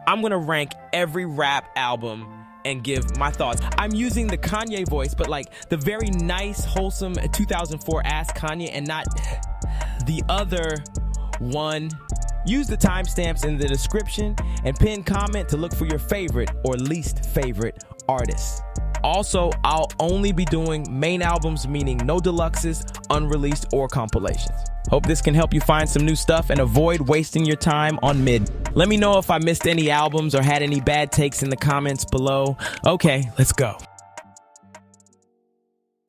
I'm gonna rank every rap album and give my thoughts. I'm using the Kanye voice, but like the very nice, wholesome 2004 Ask Kanye and not the other one. Use the timestamps in the description and pin comment to look for your favorite or least favorite artists. Also, I'll only be doing main albums, meaning no deluxes, unreleased, or compilations. Hope this can help you find some new stuff and avoid wasting your time on mid. Let me know if I missed any albums or had any bad takes in the comments below. Okay, let's go.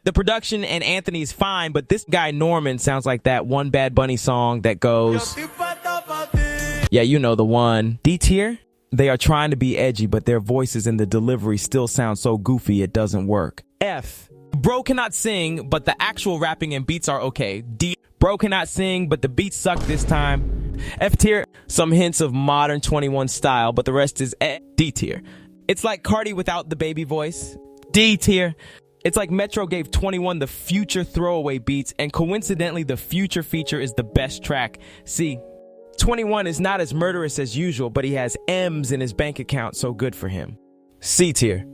The production and Anthony's fine, but this guy Norman sounds like that one Bad Bunny song that goes... Yeah, you know the one. D tier? They are trying to be edgy, but their voices and the delivery still sound so goofy it doesn't work. F. Bro cannot sing, but the actual rapping and beats are okay. D. Bro cannot sing, but the beats suck this time. F tier. Some hints of modern 21 style, but the rest is D tier. It's like Cardi without the baby voice. D tier. It's like Metro gave 21 the Future throwaway beats, and coincidentally the Future feature is the best track. C. 21 is not as murderous as usual, but he has M's in his bank account, so good for him. C tier.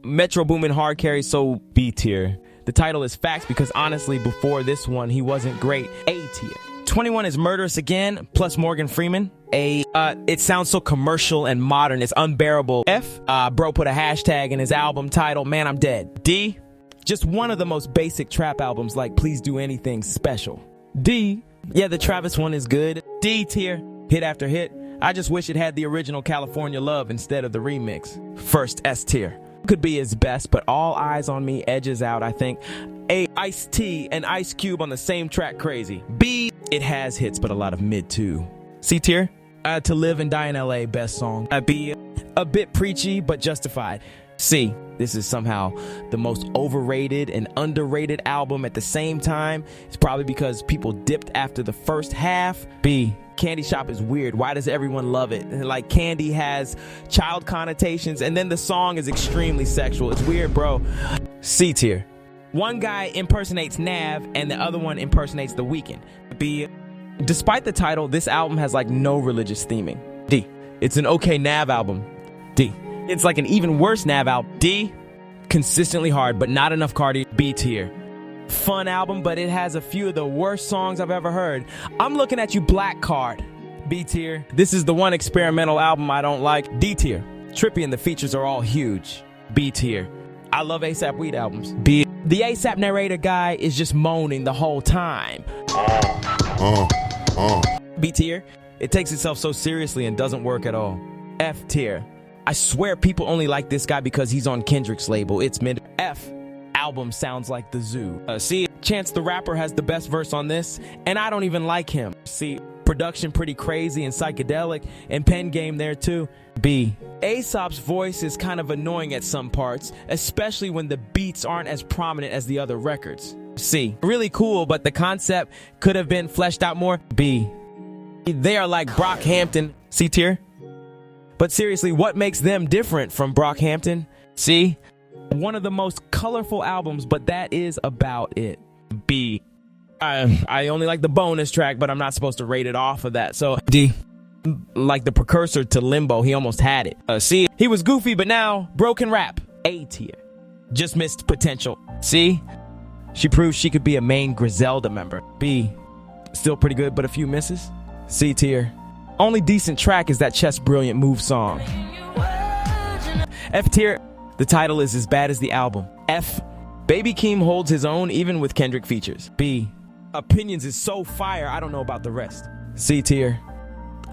Metro Boomin hard carry, so B tier. The title is facts because honestly, before this one, he wasn't great. A tier. 21 is murderous again, plus Morgan Freeman. A. It sounds so commercial and modern, it's unbearable. F. Bro put a hashtag in his album title, man, I'm dead. D. Just one of the most basic trap albums like Please Do Anything Special. D. Yeah, the Travis one is good. D tier, hit after hit. I just wish it had the original California Love instead of the remix. First S tier. Could be his best, but All Eyes on Me edges out, I think. A. Ice-T and Ice Cube on the same track, crazy. B. It has hits, but a lot of mid too. C tier. To Live and Die in LA, best song. B. A bit preachy, but justified. C. This is somehow the most overrated and underrated album at the same time. It's probably because people dipped after the first half. B. Candy Shop is weird. Why does everyone love it? Like, candy has child connotations, and then the song is extremely sexual. It's weird, bro. C tier. One guy impersonates Nav, and the other one impersonates The Weeknd. B. Despite the title, this album has like no religious theming. D. It's an okay Nav album. D. It's like an even worse Nav album. D. Consistently hard, but not enough Cardi. B tier. Fun album, but it has a few of the worst songs I've ever heard. I'm looking at you, Black Card. B tier. This is the one experimental album I don't like. D tier. Trippy and the features are all huge. B tier. I love ASAP Weed albums. B. The ASAP narrator guy is just moaning the whole time. B tier. It takes itself so seriously and doesn't work at all. F tier. I swear people only like this guy because he's on Kendrick's label. It's mid. F. Album sounds like The Zoo. C. Chance the Rapper has the best verse on this, and I don't even like him. C. Production pretty crazy and psychedelic, and pen game there too. B. Aesop's voice is kind of annoying at some parts, especially when the beats aren't as prominent as the other records. C. Really cool, but the concept could have been fleshed out more. B. They are like Brockhampton. C tier. But seriously, what makes them different from Brockhampton? C. One of the most colorful albums, but that is about it. B. I only like the bonus track, but I'm not supposed to rate it off of that. So D. Like the precursor to Limbo, he almost had it. C. He was goofy, but now broken rap. A tier. Just missed potential. C. She proved she could be a main Griselda member. B. Still pretty good, but a few misses. C tier. Only decent track is that Chess Brilliant Move song. F tier. The title is as bad as the album. F. Baby Keem holds his own even with Kendrick features. B. Opinions is so fire, I don't know about the rest. C tier.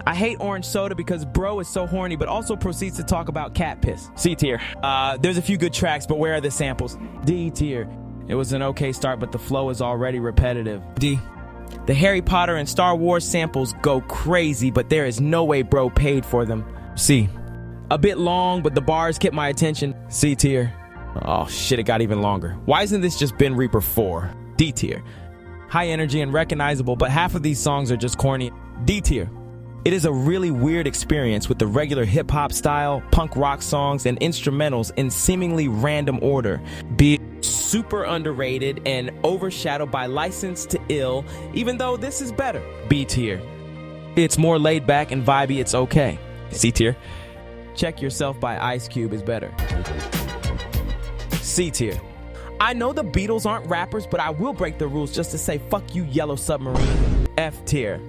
I hate Orange Soda because bro is so horny, but also proceeds to talk about cat piss. C tier. There's a few good tracks, but where are the samples? D tier. It was an okay start, but the flow is already repetitive. D. The Harry Potter and Star Wars samples go crazy, but there is no way bro paid for them. C. A bit long, but the bars kept my attention. C tier. Oh shit, it got even longer. Why isn't this just Ben Reaper 4? D tier. High energy and recognizable, but half of these songs are just corny. D tier. It is a really weird experience with the regular hip-hop style, punk rock songs, and instrumentals in seemingly random order. B. Super underrated and overshadowed by License to Ill, even though this is better. B tier. It's more laid back and vibey, it's okay. C tier. Check Yourself by Ice Cube is better. C tier. I know the Beatles aren't rappers, but I will break the rules just to say fuck you, Yellow Submarine. F tier.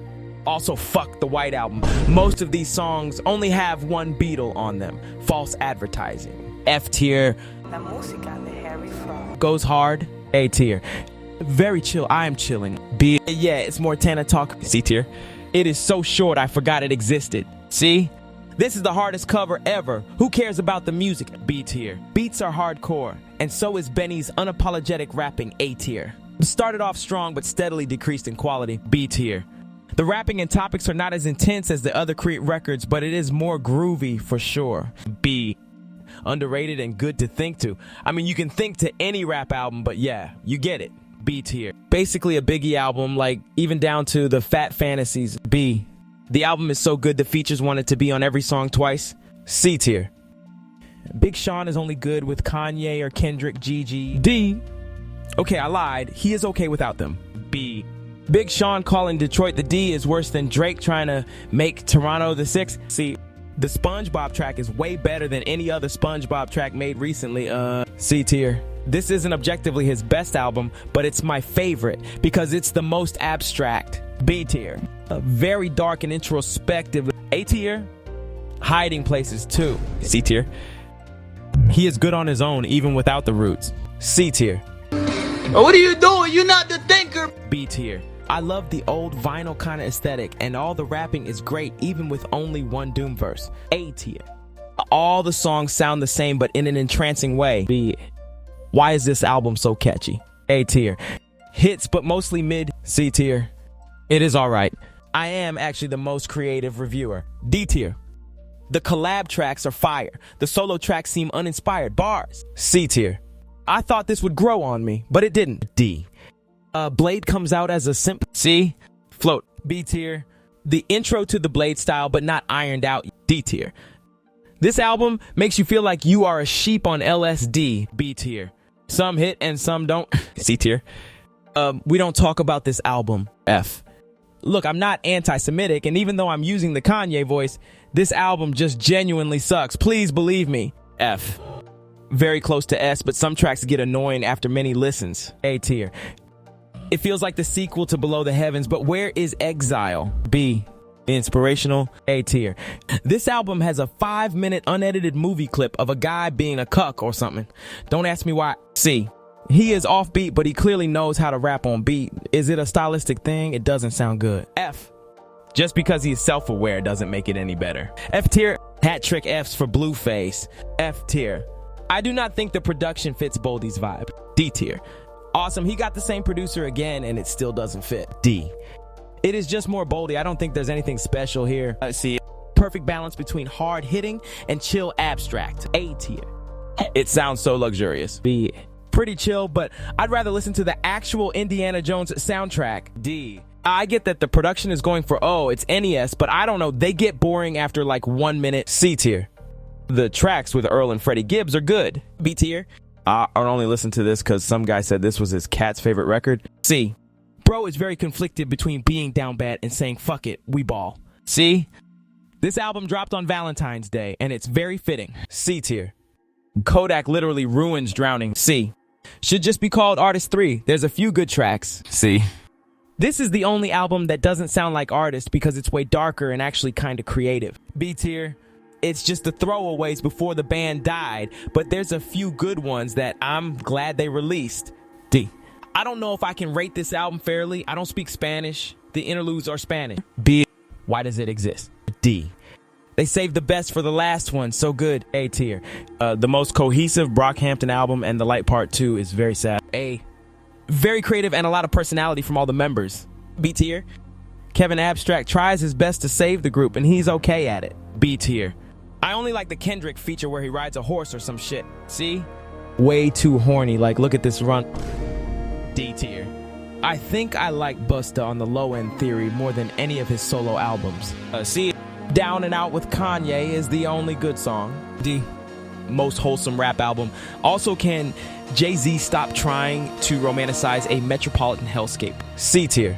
Also fuck the White Album. Most of these songs only have one Beatle on them. False advertising. F tier. La música de Harry Fraud. Goes hard. A tier. Very chill. I am chilling. B. Yeah, it's Montana talk. C tier. It is so short I forgot it existed. C. This is the hardest cover ever. Who cares about the music? B tier. Beats are hardcore, and so is Benny's unapologetic rapping. A tier. Started off strong but steadily decreased in quality. B tier. The rapping and topics are not as intense as the other Creed records, but it is more groovy for sure. B. Underrated and good to think to. I mean, you can think to any rap album, but yeah, you get it. B tier. Basically a Biggie album, like even down to the Fat Fantasies. B. The album is so good the features wanted to be on every song twice. C tier. Big Sean is only good with Kanye or Kendrick, Gigi. D. Okay, I lied. He is okay without them. B. Big Sean calling Detroit the D is worse than Drake trying to make Toronto the 6. C. The SpongeBob track is way better than any other SpongeBob track made recently. C tier. This isn't objectively his best album, but it's my favorite because it's the most abstract. B tier. Very dark and introspective. A tier. Hiding Places too. C tier. He is good on his own even without the roots. C tier. What are you doing? You're not the thinker. B tier. I love the old vinyl kind of aesthetic, and all the rapping is great even with only one Doom verse. A tier. All the songs sound the same but in an entrancing way. B. Why is this album so catchy? A tier. Hits but mostly mid. C tier. It is alright. I am actually the most creative reviewer. D tier. The collab tracks are fire. The solo tracks seem uninspired. Bars. C tier. I thought this would grow on me, but it didn't. D. Blade comes out as a simp. C. Float. B tier. The intro to the Blade style, but not ironed out. D tier. This album makes you feel like you are a sheep on LSD. B tier. Some hit and some don't. C tier. We don't talk about this album. F. Look, I'm not anti-Semitic, and even though I'm using the Kanye voice, this album just genuinely sucks. Please believe me. F. Very close to S, but some tracks get annoying after many listens. A tier. It feels like the sequel to Below the Heavens, but where is Exile? B. Inspirational. A tier. This album has a 5-minute unedited movie clip of a guy being a cuck or something. Don't ask me why. C. He is offbeat, but he clearly knows how to rap on beat. Is it a stylistic thing? It doesn't sound good. F. Just because he's self-aware doesn't make it any better. F tier. Hat trick Fs for Blueface. F tier. I do not think the production fits Boldy's vibe. D tier. Awesome, he got the same producer again and it still doesn't fit. D. It is just more Boldy. I don't think there's anything special here. C. Perfect balance between hard hitting and chill abstract. A tier. It sounds so luxurious. B. Pretty chill, but I'd rather listen to the actual Indiana Jones soundtrack. D. I get that the production is going for, oh, it's NES, but I don't know, they get boring after like 1 minute. C tier. The tracks with Earl and Freddie Gibbs are good. B tier. I only listen to this because some guy said this was his cat's favorite record. C. Bro is very conflicted between being down bad and saying fuck it, we ball. C. This album dropped on Valentine's Day and it's very fitting. C tier. Kodak literally ruins Drowning. C. Should just be called Artist 3. There's a few good tracks. C. This is the only album that doesn't sound like Artist because it's way darker and actually kind of creative. B tier. It's just the throwaways before the band died, but there's a few good ones that I'm glad they released. D. I don't know if I can rate this album fairly. I don't speak Spanish. The interludes are Spanish. B. Why does it exist? D. They saved the best for the last one. So good. A tier. The most cohesive Brockhampton album and The Light Part 2 is very sad. A. Very creative and a lot of personality from all the members. B tier. Kevin Abstract tries his best to save the group and he's okay at it. B tier. I only like the Kendrick feature where he rides a horse or some shit. See? Way too horny, like look at this run. D tier. I think I like Busta on the Low End Theory more than any of his solo albums. C. Down and Out with Kanye is the only good song. D. Most wholesome rap album. Also, can Jay-Z stop trying to romanticize a metropolitan hellscape? C tier.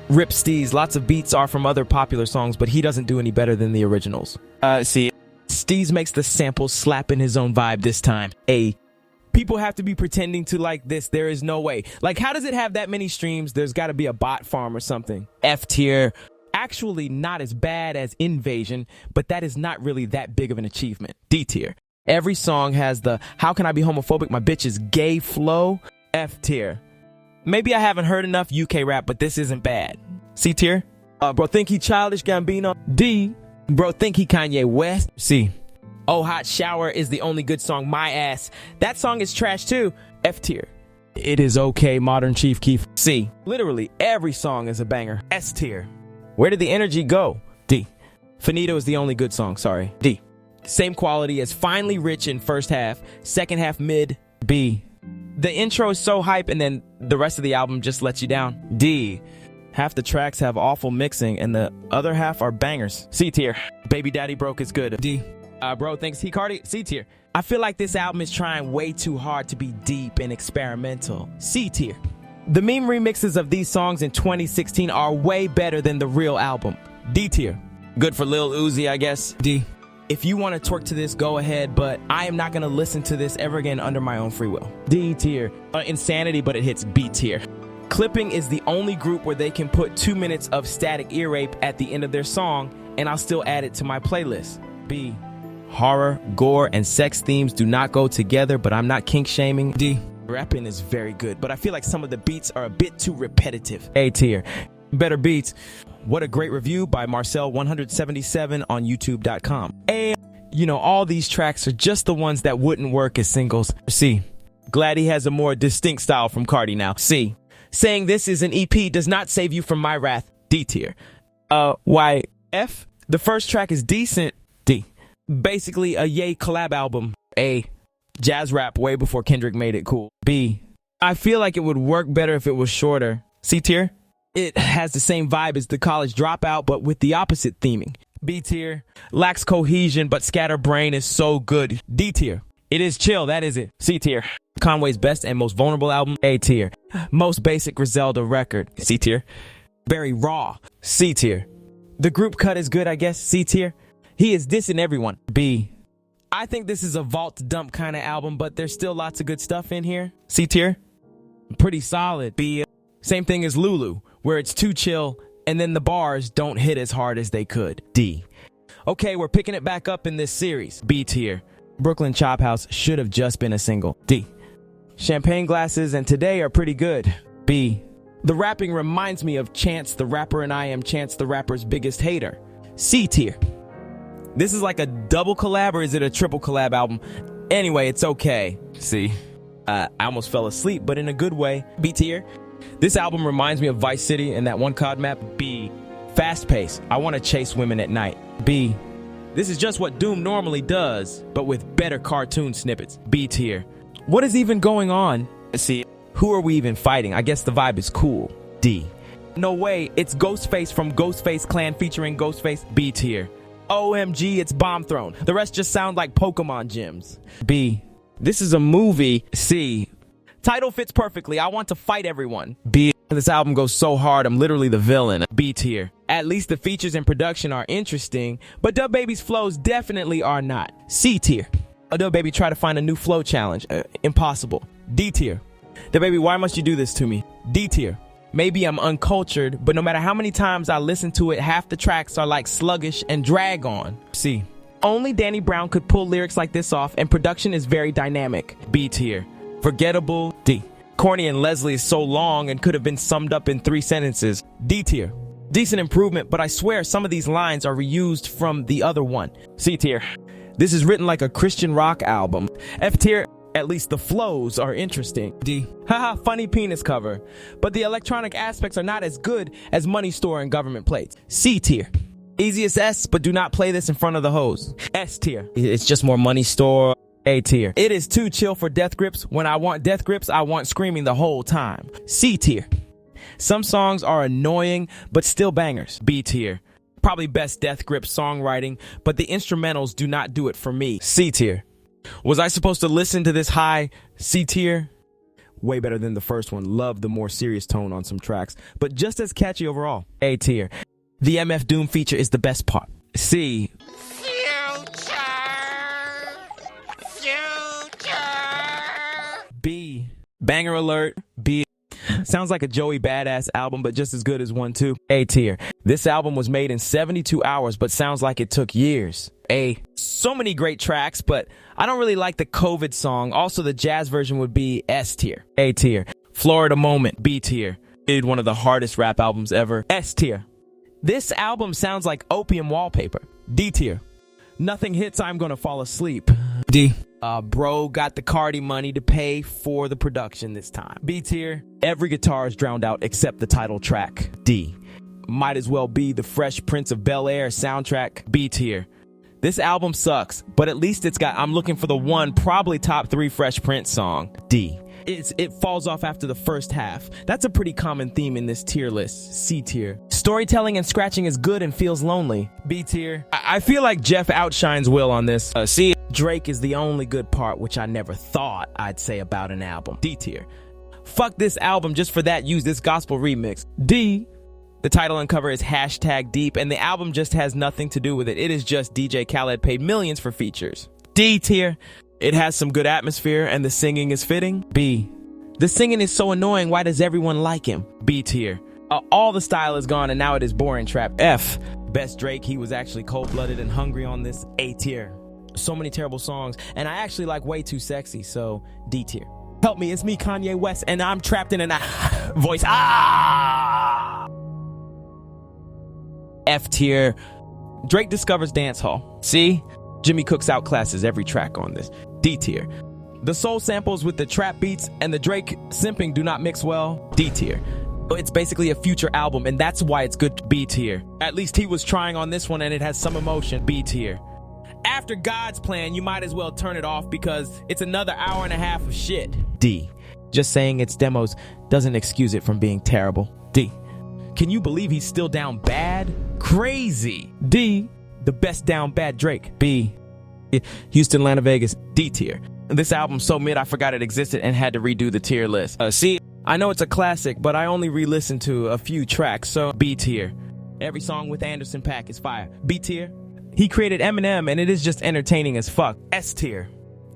Rip Steez, lots of beats are from other popular songs, but he doesn't do any better than the originals. C. Steez makes the sample slap in his own vibe this time. A. People have to be pretending to like this. There is no way. Like, how does it have that many streams? There's got to be a bot farm or something. F tier. Actually not as bad as Invasion, but that is not really that big of an achievement. D tier. Every song has the how can I be homophobic, my bitch is gay flow. F tier. Maybe I haven't heard enough UK rap, but this isn't bad. C tier. Bro think he Childish Gambino. D. Bro think he Kanye West. C. Oh Hot Shower is the only good song, my ass. That song is trash too. F tier. It is okay, Modern Chief Keef. C. Literally every song is a banger. S tier. Where did the energy go? D. Finito is the only good song, sorry. D. Same quality as Finally Rich in first half, second half mid. B. The intro is so hype and then the rest of the album just lets you down. D. Half the tracks have awful mixing and the other half are bangers. C tier. Baby Daddy Broke is good. D. Bro thinks he Cardi. C tier. I feel like this album is trying way too hard to be deep and experimental. C tier. The meme remixes of these songs in 2016 are way better than the real album. D tier. Good for Lil Uzi, I guess. D. If you want to twerk to this, go ahead, but I am not going to listen to this ever again under my own free will. D tier. Insanity, but it hits B tier. Clipping is the only group where they can put 2 minutes of static ear rape at the end of their song, and I'll still add it to my playlist. B. Horror, gore, and sex themes do not go together, but I'm not kink shaming. D. Rapping is very good, but I feel like some of the beats are a bit too repetitive. A tier. Better beats. What a great review by Marcel177 on YouTube.com. A. You know, all these tracks are just the ones that wouldn't work as singles. C. Glad he has a more distinct style from Cardi now. C. Saying this is an EP does not save you from my wrath. D tier. Why? F. The first track is decent. D. Basically a Ye collab album. A. Jazz rap way before Kendrick made it cool. B. I feel like it would work better if it was shorter. C tier. It has the same vibe as The College Dropout, but with the opposite theming. B tier. Lacks cohesion, but Scatterbrain is so good. D tier. It is chill, that is it. C tier. Conway's best and most vulnerable album. A tier. Most basic Griselda record. C tier. Very raw. C tier. The group cut is good, I guess. C tier. He is dissing everyone. B. I think this is a vault dump kind of album, but there's still lots of good stuff in here. C tier. Pretty solid. B. Same thing as Lulu, where it's too chill and then the bars don't hit as hard as they could. D. Okay, we're picking it back up in this series. B tier. Brooklyn Chop House should have just been a single. D. Champagne Glasses and Today are pretty good. B. The rapping reminds me of Chance the Rapper and I Am Chance the Rapper's biggest hater. C tier. This is like a double collab or is it a triple collab album? Anyway, it's okay. C. I almost fell asleep, but in a good way. B tier. This album reminds me of Vice City and that one COD map. B. Fast pace. I want to chase women at night. B. This is just what Doom normally does, but with better cartoon snippets. B tier. What is even going on? C. Who are we even fighting? I guess the vibe is cool. D. No way, it's Ghostface from Ghostface Clan featuring Ghostface. B tier. OMG, it's Bomb Throne. The rest just sound like Pokemon gyms. B. This is a movie. C. Title fits perfectly. I want to fight everyone. B. This album goes so hard, I'm literally the villain. B tier. At least the features and production are interesting, but DaBaby's flows definitely are not. C tier. DaBaby try to find a new flow challenge. Impossible. D tier. DaBaby, why must you do this to me? D tier. Maybe I'm uncultured, but no matter how many times I listen to it, half the tracks are like sluggish and drag on. C. Only Danny Brown could pull lyrics like this off, and production is very dynamic. B tier. Forgettable. D. Corny and Leslie is so long and could have been summed up in 3 sentences. D tier. Decent improvement, but I swear some of these lines are reused from the other one. C tier. This is written like a Christian rock album. F tier. At least the flows are interesting. D. Haha, funny penis cover. But the electronic aspects are not as good as Money Store and Government Plates. C tier. Easiest S, but do not play this in front of the hoes. S tier. It's just more Money Store. A tier. It is too chill for Death Grips. When I want Death Grips, I want screaming the whole time. C tier. Some songs are annoying, but still bangers. B tier. Probably best Death Grips songwriting, but the instrumentals do not do it for me. C tier. Was I supposed to listen to this high? C tier. Way better than the first one. Love the more serious tone on some tracks, but just as catchy overall. A tier. The MF Doom feature is the best part. C. Future. B. Banger alert. B. Sounds like a Joey Badass album, but just as good as one too. A tier. This album was made in 72 hours, but sounds like it took years. A. So many great tracks, but I don't really like the COVID song. Also, the jazz version would be S tier. A tier. Florida Moment. B tier. Did one of the hardest rap albums ever. S tier. This album sounds like Opium Wallpaper. D tier. Nothing hits I'm Gonna Fall Asleep. D. Bro got the Cardi money to pay for the production this time. B tier. Every guitar is drowned out except the title track. D. Might as well be the Fresh Prince of Bel-Air soundtrack. B tier. This album sucks, but at least it's got I'm Looking for the One, probably top 3 Fresh Prince song. D. It falls off after the first half. That's a pretty common theme in this tier list. C tier. Storytelling and scratching is good and feels lonely. B tier. I feel like Jeff outshines Will on this. C. Drake is the only good part, which I never thought I'd say about an album. D tier. Fuck this album just for that, use this gospel remix. D. The title and cover is #deep, and the album just has nothing to do with it. It is just DJ Khaled paid millions for features. D tier. It has some good atmosphere, and the singing is fitting. B. The singing is so annoying, why does everyone like him? B tier. All the style is gone, and now it is boring trap. F. Best Drake, he was actually cold-blooded and hungry on this. A tier. So many terrible songs, and I actually like Way Too Sexy, so D tier. Help me, it's me, Kanye West, and I'm trapped in an voice. F tier. Drake discovers dancehall. C. Jimmy Cooks outclasses every track on this. D tier. The soul samples with the trap beats and the Drake simping do not mix well. D tier. It's basically a Future album, and that's why it's good. B tier. At least he was trying on this one, and it has some emotion. B tier. After God's Plan, you might as well turn it off because it's another hour and a half of shit. D. Just saying it's demos doesn't excuse it from being terrible. D. Can you believe he's still down bad? Crazy. D. The best down bad Drake. B. Houston, Atlanta, Vegas. D tier. This album's so mid I forgot it existed and had to redo the tier list. C. I know it's a classic, but I only re-listened to a few tracks, so B tier. Every song with Anderson .Paak is fire. B tier. He created Eminem, and it is just entertaining as fuck. S tier.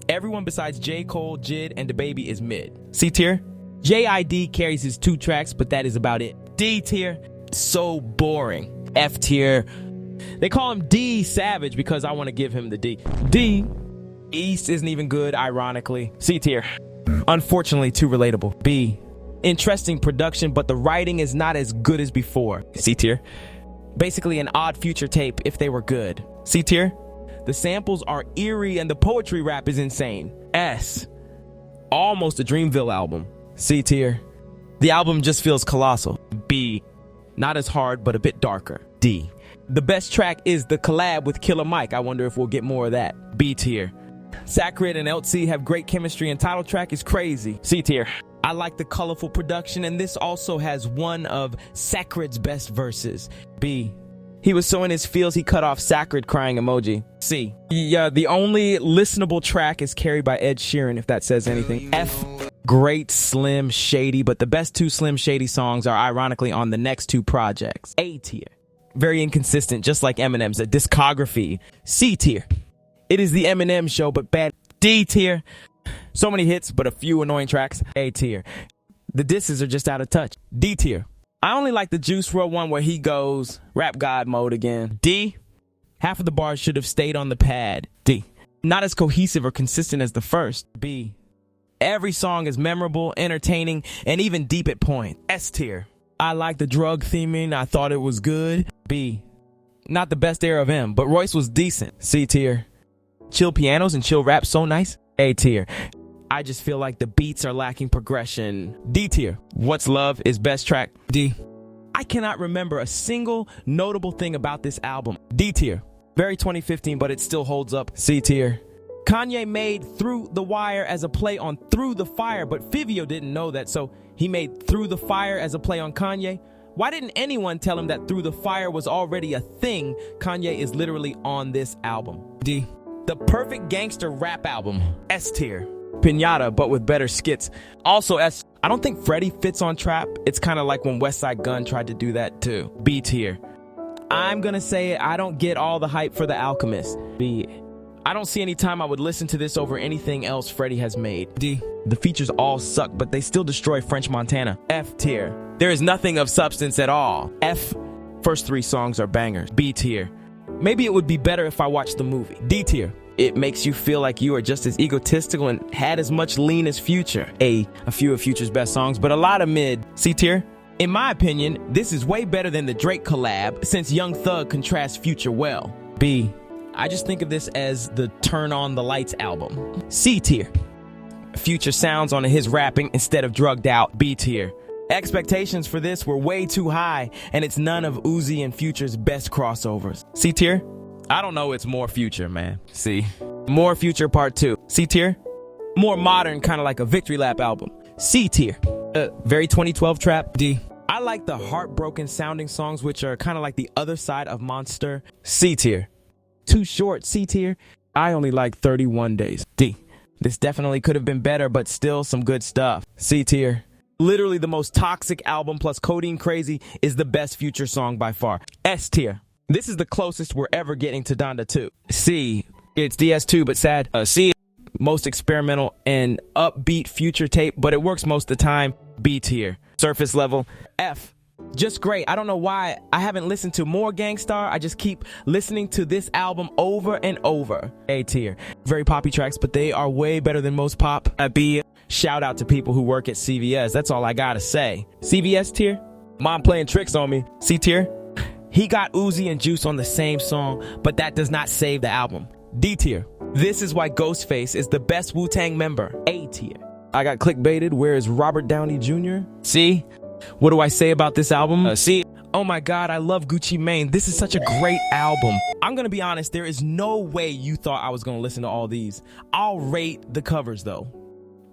Everyone besides J. Cole, Jid, and DaBaby is mid. C tier. J.I.D. carries his 2 tracks, but that is about it. D tier. So boring. F tier. They call him D Savage because I want to give him the D. D. East isn't even good, ironically. C tier. Unfortunately, too relatable. B. Interesting production, but the writing is not as good as before. C tier. Basically an Odd Future tape if they were good. C tier. The samples are eerie and the poetry rap is insane. S. Almost a Dreamville album. C tier. The album just feels colossal. B. Not as hard, but a bit darker. D. The best track is the collab with Killer Mike. I wonder if we'll get more of that. B tier. Sacred and LC have great chemistry and title track is crazy. C tier. I like the colorful production, and this also has one of Sacred's best verses. B. He was so in his feels he cut off Sacred crying emoji. C. Yeah, the only listenable track is Carried by Ed Sheeran, if that says anything. F. Great Slim Shady, but the best 2 Slim Shady songs are ironically on the next 2 projects. A tier. Very inconsistent, just like Eminem's a discography. C tier. It is the Eminem show, but bad. D tier. So many hits, but a few annoying tracks. A tier. The disses are just out of touch. D tier. I only like the Juice WRLD one where he goes rap god mode again. D. Half of the bars should have stayed on the pad. D. Not as cohesive or consistent as the first. B. Every song is memorable, entertaining, and even deep at point. S tier. I like the drug theming. I thought it was good. B. Not the best era of M, but Royce was decent. C tier. Chill pianos and chill rap so nice. A tier. I just feel like the beats are lacking progression. D tier. What's Love is best track. D. I cannot remember a single notable thing about this album. D tier. Very 2015, but it still holds up. C tier. Kanye made Through the Wire as a play on Through the Fire, but Fivio didn't know that, so he made Through the Fire as a play on Kanye. Why didn't anyone tell him that Through the Fire was already a thing? Kanye is literally on this album. D. The perfect gangster rap album. S tier. Pinata, but with better skits. Also S. I don't think Freddie fits on trap. It's kind of like when Westside Gunn tried to do that too. B tier. I'm gonna say I don't get all the hype for The Alchemist. B. I don't see any time I would listen to this over anything else Freddie has made. D. The features all suck, but they still destroy French Montana. F tier. There is nothing of substance at all. F. First 3 songs are bangers. B tier. Maybe it would be better if I watched the movie. D tier. It makes you feel like you are just as egotistical and had as much lean as Future. A few of Future's best songs, but a lot of mid. C tier. In my opinion, this is way better than the Drake collab, since Young Thug contrasts Future well. B. I just think of this as the Turn On the Lights album. C tier. Future sounds on his rapping instead of drugged out. B tier. Expectations for this were way too high, and it's none of Uzi and Future's best crossovers. C tier. I don't know, it's more Future, man. C. More Future Part 2. C tier. More modern, kind of like a Victory Lap album. C tier. Very 2012 trap. D. I like the heartbroken sounding songs, which are kind of like the other side of Monster. C tier. Too short. C tier. I only like 31 Days. D. This definitely could have been better, but still some good stuff. C tier. Literally the most toxic album plus Codeine Crazy is the best Future song by far. S tier. This is the closest we're ever getting to Donda 2. C. It's DS2 but sad. C. Most experimental and upbeat Future tape, but it works most of the time. B tier. Surface level. F. Just great. I don't know why I haven't listened to more Gangstar. I just keep listening to this album over and over. A tier. Very poppy tracks, but they are way better than most pop. B. Shout out to people who work at CVS. That's all I gotta say. CVS tier. Mom playing tricks on me. C tier. He got Uzi and Juice on the same song, but that does not save the album. D tier. This is why Ghostface is the best Wu-Tang member. A tier. I got clickbaited. Where is Robert Downey Jr.? C. What do I say about this album? C. Oh my God, I love Gucci Mane. This is such a great album. I'm gonna be honest, there is no way you thought I was gonna listen to all these. I'll rate the covers though.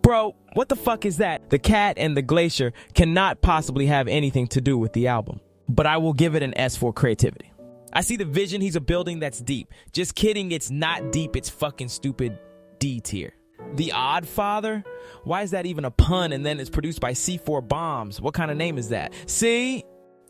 Bro, what the fuck is that? The cat and the glacier cannot possibly have anything to do with the album. But I will give it an S for creativity. I see the vision he's a building that's deep. Just kidding, it's not deep, it's fucking stupid. D tier. The Odd Father? Why is that even a pun? And then it's produced by C4 Bombs. What kind of name is that? C?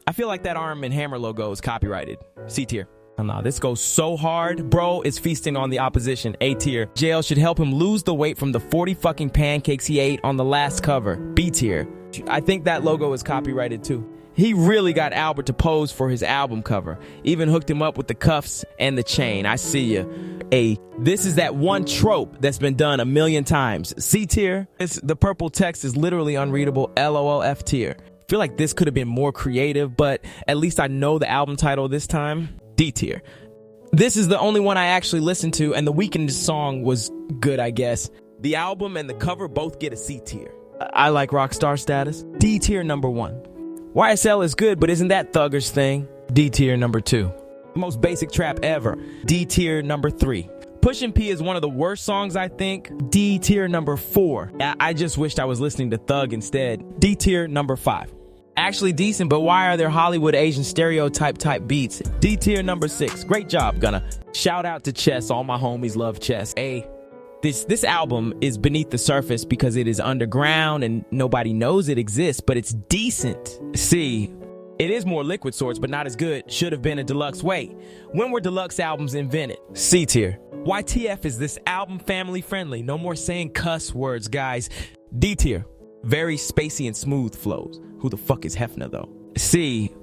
I feel like that Arm& Hammer logo is copyrighted. C tier. Oh, nah, this goes so hard. Bro is feasting on the opposition. A tier. Jail should help him lose the weight from the 40 fucking pancakes he ate on the last cover. B tier. I think that logo is copyrighted too. He really got Albert to pose for his album cover. Even hooked him up with the cuffs and the chain. I see ya. A. This is that one trope that's been done a million times. C tier. The purple text is literally unreadable. LOL. F tier. Feel like this could have been more creative, but at least I know the album title this time. D tier. This is the only one I actually listened to, and the Weeknd song was good, I guess. The album and the cover both get a C tier. I like Rockstar Status. D tier number 1. YSL is good, but isn't that Thugger's thing? D tier number 2. Most basic trap ever. D tier number 3. Pushin' P is one of the worst songs, I think. D tier number 4. I just wished I was listening to Thug instead. D tier number 5. Actually decent, but why are there Hollywood Asian stereotype type beats? D tier number 6. Great job, Gunna. Shout out to Chess. All my homies love Chess. A. This album is beneath the surface because it is underground and nobody knows it exists, but it's decent. C. It is more Liquid Swords, but not as good. Should have been a deluxe. Wait, when were deluxe albums invented? C tier. YTF is this album family friendly? No more saying cuss words, guys. D tier. Very spacey and smooth flows. Who the fuck is Hefner though? C.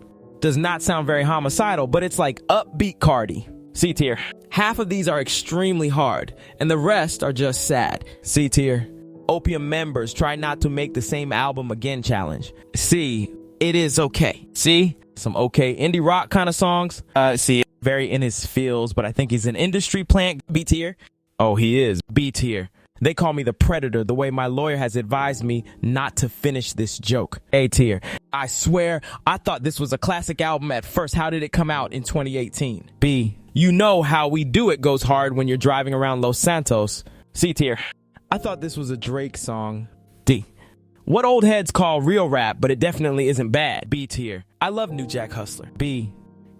Does not sound very homicidal, but it's like upbeat Cardi. C tier. Half of these are extremely hard, and the rest are just sad. C tier. Opium members try not to make the same album again challenge. C. It is okay. C. Some okay indie rock kind of songs. C. Very in his feels, but I think he's an industry plant. B tier. Oh, he is. B tier. They call me the Predator, the way my lawyer has advised me not to finish this joke. A tier. I swear, I thought this was a classic album at first. How did it come out in 2018? B. You know how we do it goes hard when you're driving around Los Santos. C tier. I thought this was a Drake song. D. What old heads call real rap, but it definitely isn't bad. B tier. I love New Jack Hustler. B.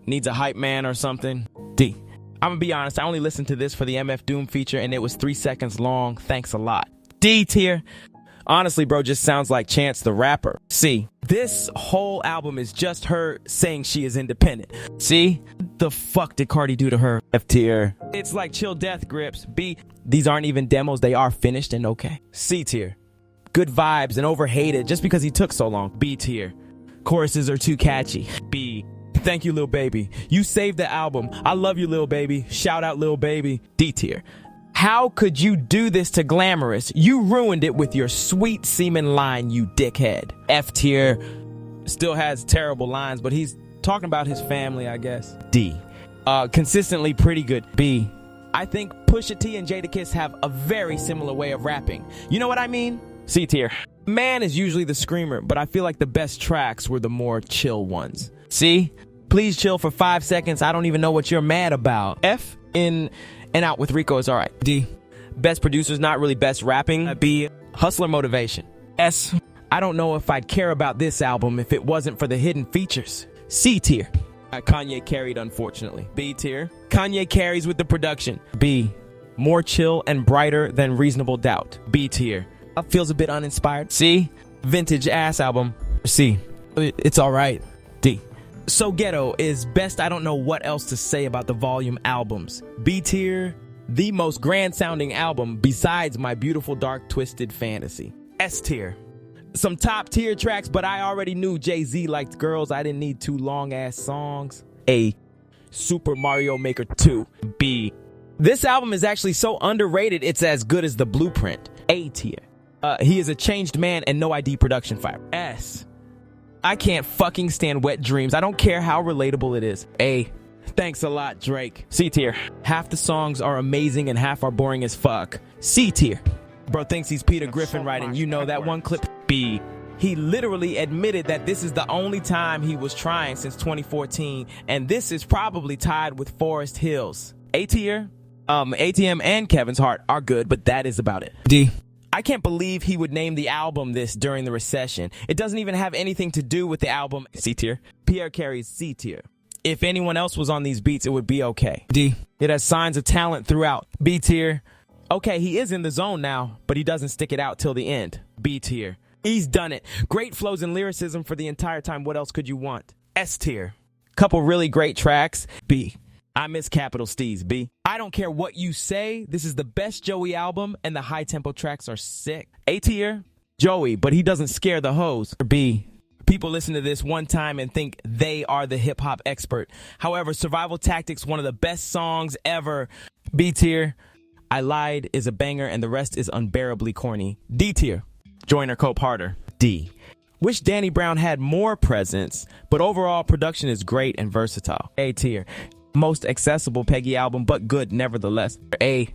Needs a hype man or something. D. I'm gonna be honest, I only listened to this for the MF Doom feature and it was 3 seconds long. Thanks a lot. D tier. Honestly, bro, just sounds like Chance the Rapper. C. This whole album is just her saying she is independent. C. The fuck did Cardi do to her? F tier. It's like Chill Death Grips. B, these aren't even demos, they are finished and okay. C tier. Good vibes and overhated just because he took so long. B tier. Choruses are too catchy. B. Thank you, Lil Baby. You saved the album. I love you, Lil Baby. Shout out, Lil Baby. D tier. How could you do this to Glamorous? You ruined it with your sweet semen line, you dickhead. F tier. Still has terrible lines, but he's talking about his family, I guess. D. Consistently pretty good. B. I think Pusha T and Jadakiss have a very similar way of rapping. You know what I mean? C tier. Man is usually the screamer, but I feel like the best tracks were the more chill ones. C. Please chill for 5 seconds. I don't even know what you're mad about. F. In and Out with Rico is alright. D. Best producers, not really best rapping. B. Hustler motivation. S. I don't know if I'd care about this album if it wasn't for the hidden features. C tier. Kanye carried, unfortunately. B tier. Kanye carries with the production. B. More chill and brighter than Reasonable Doubt. B tier. Feels a bit uninspired. C. Vintage ass album. C. It's alright. D. So Ghetto is best. I don't know what else to say about the volume albums. B tier. The most grand sounding album besides My Beautiful Dark Twisted Fantasy. S tier. Some top tier tracks, but I already knew Jay-Z liked girls. I didn't need 2 long ass songs. A. Super Mario Maker 2. B. This album is actually so underrated it's as good as The Blueprint. A tier. He is a changed man and no ID production fire. S. I can't fucking stand Wet Dreams. I don't care how relatable it is. A. Thanks a lot, Drake. C tier. Half the songs are amazing and half are boring as fuck. C tier. Bro thinks he's Peter Griffin writing. You know that one clip. B. He literally admitted that this is the only time he was trying since 2014, and this is probably tied with Forest Hills. A tier. ATM and Kevin's Heart are good, but that is about it. D. I can't believe he would name the album this during the recession. It doesn't even have anything to do with the album. C tier. Pierre Carey's C tier. If anyone else was on these beats, it would be okay. D. It has signs of talent throughout. B tier. Okay, he is in the zone now, but he doesn't stick it out till the end. B tier. He's done it. Great flows and lyricism for the entire time. What else could you want? S tier. Couple really great tracks. B. I miss Capital Steez. B. I don't care what you say. This is the best Joey album, and the high tempo tracks are sick. A tier. Joey, but he doesn't scare the hoes. B. People listen to this one time and think they are the hip hop expert. However, Survival Tactics, one of the best songs ever. B tier. I Lied is a banger, and the rest is unbearably corny. D tier. Joyner Cope Harder. D. Wish Danny Brown had more presence, but overall production is great and versatile. A tier. Most accessible Peggy album, but good nevertheless. A.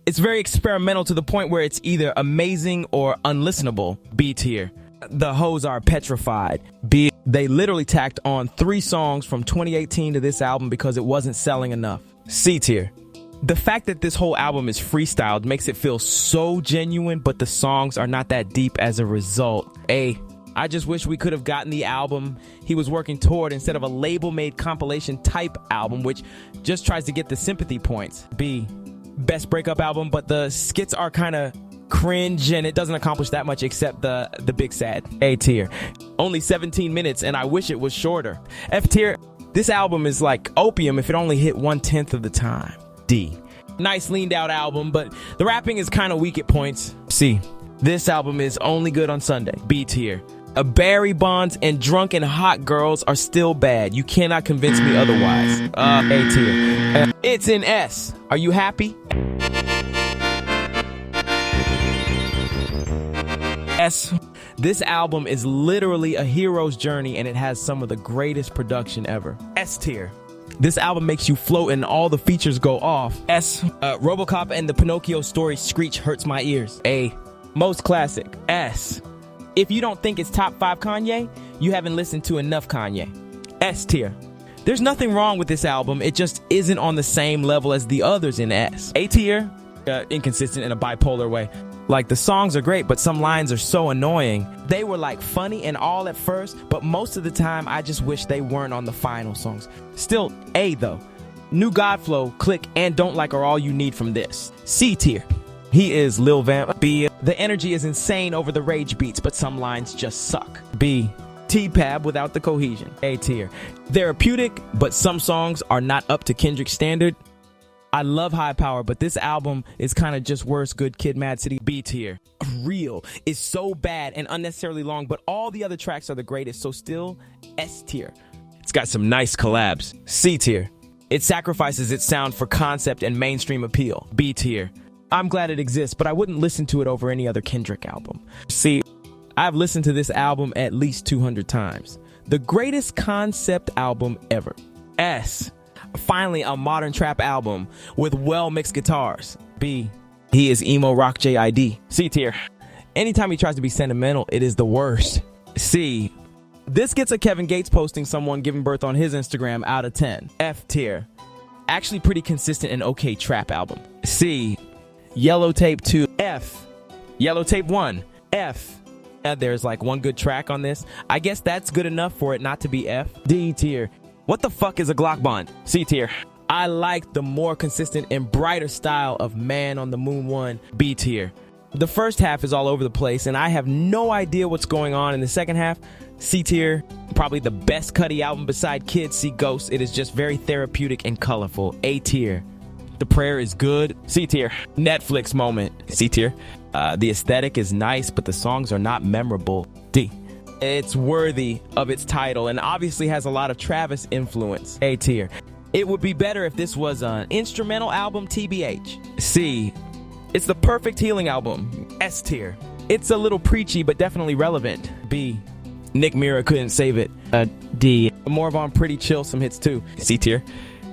It's very experimental to the point where it's either amazing or unlistenable. B tier. The hoes are petrified. B. They literally tacked on 3 songs from 2018 to this album because it wasn't selling enough. C tier. The fact that this whole album is freestyled makes it feel so genuine, but the songs are not that deep as a result. A. I just wish we could have gotten the album he was working toward instead of a label-made compilation type album, which just tries to get the sympathy points. B. Best breakup album, but the skits are kind of cringe and it doesn't accomplish that much except the big sad. A tier. Only 17 minutes and I wish it was shorter. F tier. This album is like opium if it only hit 1/10 of the time. D. Nice leaned out album, but the rapping is kind of weak at points. C. This album is only good on Sunday. B tier. Barry Bonds and Drunk and Hot Girls are still bad. You cannot convince me otherwise. A tier. It's in S. Are you happy? S. This album is literally a hero's journey and it has some of the greatest production ever. S tier. This album makes you float and all the features go off. S. RoboCop and the Pinocchio story screech hurts my ears. A. Most classic. S. If you don't think it's top 5 Kanye, you haven't listened to enough Kanye. S tier. There's nothing wrong with this album, it just isn't on the same level as the others in S. A tier. Inconsistent in a bipolar way. Like, the songs are great, but some lines are so annoying. They were like funny and all at first, but most of the time I just wish they weren't on the final songs. Still A though. New Godflow, Click, and Don't Like are all you need from this. C tier. He is Lil Vamp. B. The energy is insane over the rage beats, but some lines just suck. B. T-Pab without the cohesion. A tier. Therapeutic, but some songs are not up to Kendrick's standard. I love High Power, but this album is kind of just worse. Good Kid, Mad City. B tier. Real is so bad and unnecessarily long, but all the other tracks are the greatest, so still S tier. It's got some nice collabs. C tier. It sacrifices its sound for concept and mainstream appeal. B tier. I'm glad it exists, but I wouldn't listen to it over any other Kendrick album. C. I've listened to this album at least 200 times. The greatest concept album ever. S. Finally, a modern trap album with well-mixed guitars. B. He is emo rock JID. C tier. Anytime he tries to be sentimental, it is the worst. C. This gets a Kevin Gates posting someone giving birth on his Instagram out of 10. F tier. Actually pretty consistent and okay trap album. C. Yellow Tape 2. F. Yellow Tape 1. F. There's like one good track on this. I guess that's good enough for it not to be F. D tier. What the fuck is a Glock Bond? C tier. I like the more consistent and brighter style of Man on the Moon 1. B tier. The first half is all over the place and I have no idea what's going on in the second half. C tier. Probably the best Cudi album beside Kids See Ghosts. It is just very therapeutic and colorful. A tier. The prayer is good. C tier. Netflix moment. C tier. The aesthetic is nice, but the songs are not memorable. D. It's worthy of its title and obviously has a lot of Travis influence. A tier. It would be better if this was an instrumental album, TBH. C. It's the perfect healing album. S tier. It's a little preachy, but definitely relevant. B. Nick Mira couldn't save it. D. More Von Pretty Chill, some hits too. C tier.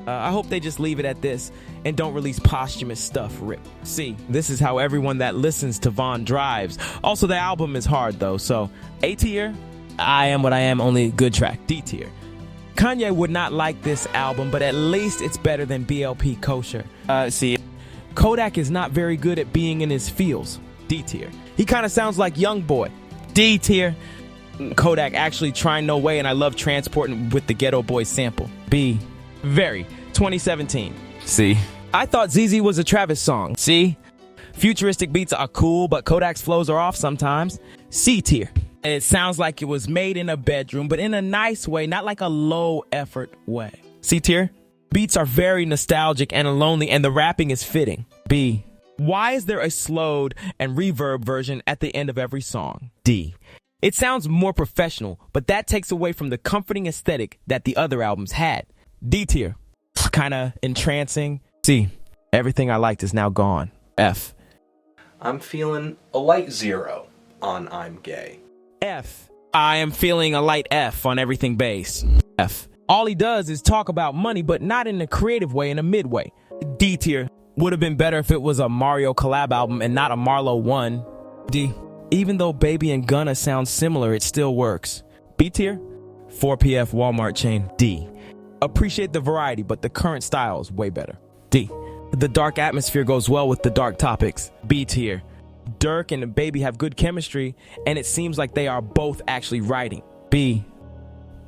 I hope they just leave it at this and don't release posthumous stuff. Rip. C. This is how everyone that listens to Von drives. Also, the album is hard though, so A tier. I Am What I Am, only good track. D tier. Kanye would not like this album, but at least it's better than BLP Kosher. C. Kodak is not very good at being in his feels. D tier. He kind of sounds like Young Boy. D tier. Kodak actually trying no way, and I love transporting with the Ghetto Boy sample. B. Very. 2017. C. I thought ZZ was a Travis song. C. Futuristic beats are cool, but Kodak's flows are off sometimes. C tier. It sounds like it was made in a bedroom, but in a nice way, not like a low effort way. C tier. Beats are very nostalgic and lonely, and the rapping is fitting. B. Why is there a slowed and reverb version at the end of every song? D. It sounds more professional, but that takes away from the comforting aesthetic that the other albums had. D tier. Kinda entrancing. C. Everything I liked is now gone. F. I'm feeling a light 0 on I'm Gay. F. I am feeling a light F on Everything Bass. F. All he does is talk about money, but not in a creative way, in a midway. D tier. Would have been better if it was a Mario collab album and not a Marlo 1. D. Even though Baby and Gunna sound similar, it still works. B tier. 4PF Walmart chain. D. Appreciate the variety, but the current style is way better. D. The dark atmosphere goes well with the dark topics. B tier. Dirk and the Baby have good chemistry, and it seems like they are both actually writing. B.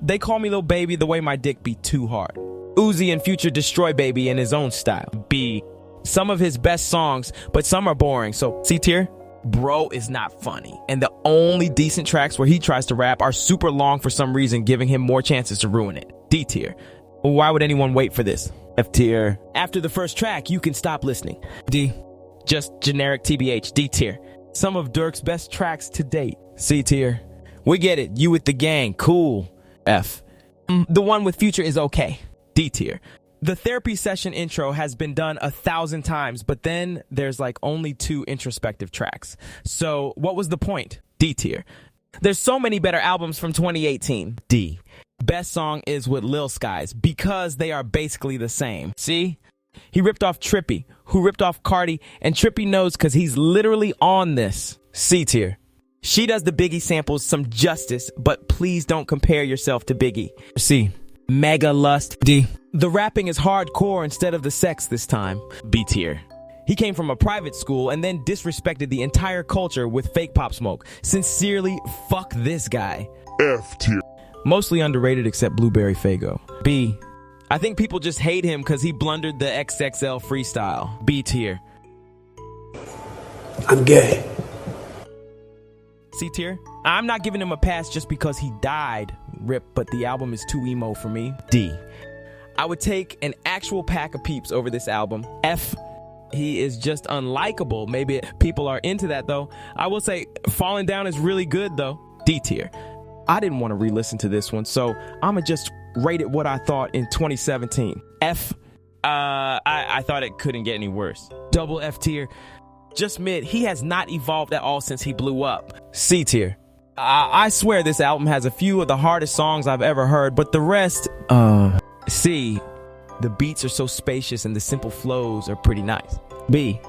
They call me Lil Baby the way my dick be too hard. Uzi and Future destroy Baby in his own style. B. Some of his best songs, but some are boring, so C tier. Bro is not funny, and the only decent tracks where he tries to rap are super long for some reason, giving him more chances to ruin it. D tier. Why would anyone wait for this? F tier. After the first track, you can stop listening. D. Just generic TBH. D tier. Some of Dirk's best tracks to date. C tier. We get it. You with the gang. Cool. F. The one with Future is okay. D tier. The therapy session intro has been done 1,000 times, but then there's like only 2 introspective tracks. So what was the point? D tier. There's so many better albums from 2018. D. Best song is with Lil Skies because they are basically the same. See? He ripped off Trippy, who ripped off Cardi, and Trippy knows because he's literally on this. C tier. She does the Biggie samples some justice, but please don't compare yourself to Biggie. C. Mega Lust. D. The rapping is hardcore instead of the sex this time. B tier. He came from a private school and then disrespected the entire culture with fake Pop Smoke. Sincerely, fuck this guy. F tier. Mostly underrated except Blueberry Faygo. B. I think people just hate him because he blundered the XXL freestyle. B tier. I'm gay. C tier. I'm not giving him a pass just because he died, rip, but the album is too emo for me. D. I would take an actual pack of peeps over this album. F. He is just unlikable. Maybe people are into that though. I will say Falling Down is really good though. D tier. I didn't want to re-listen to this one, so I'ma just rate it what I thought in 2017. F. I thought it couldn't get any worse. Double F tier. Just mid. He has not evolved at all since he blew up. C tier. I swear this album has a few of the hardest songs I've ever heard, but the rest, C. The beats are so spacious and the simple flows are pretty nice. B.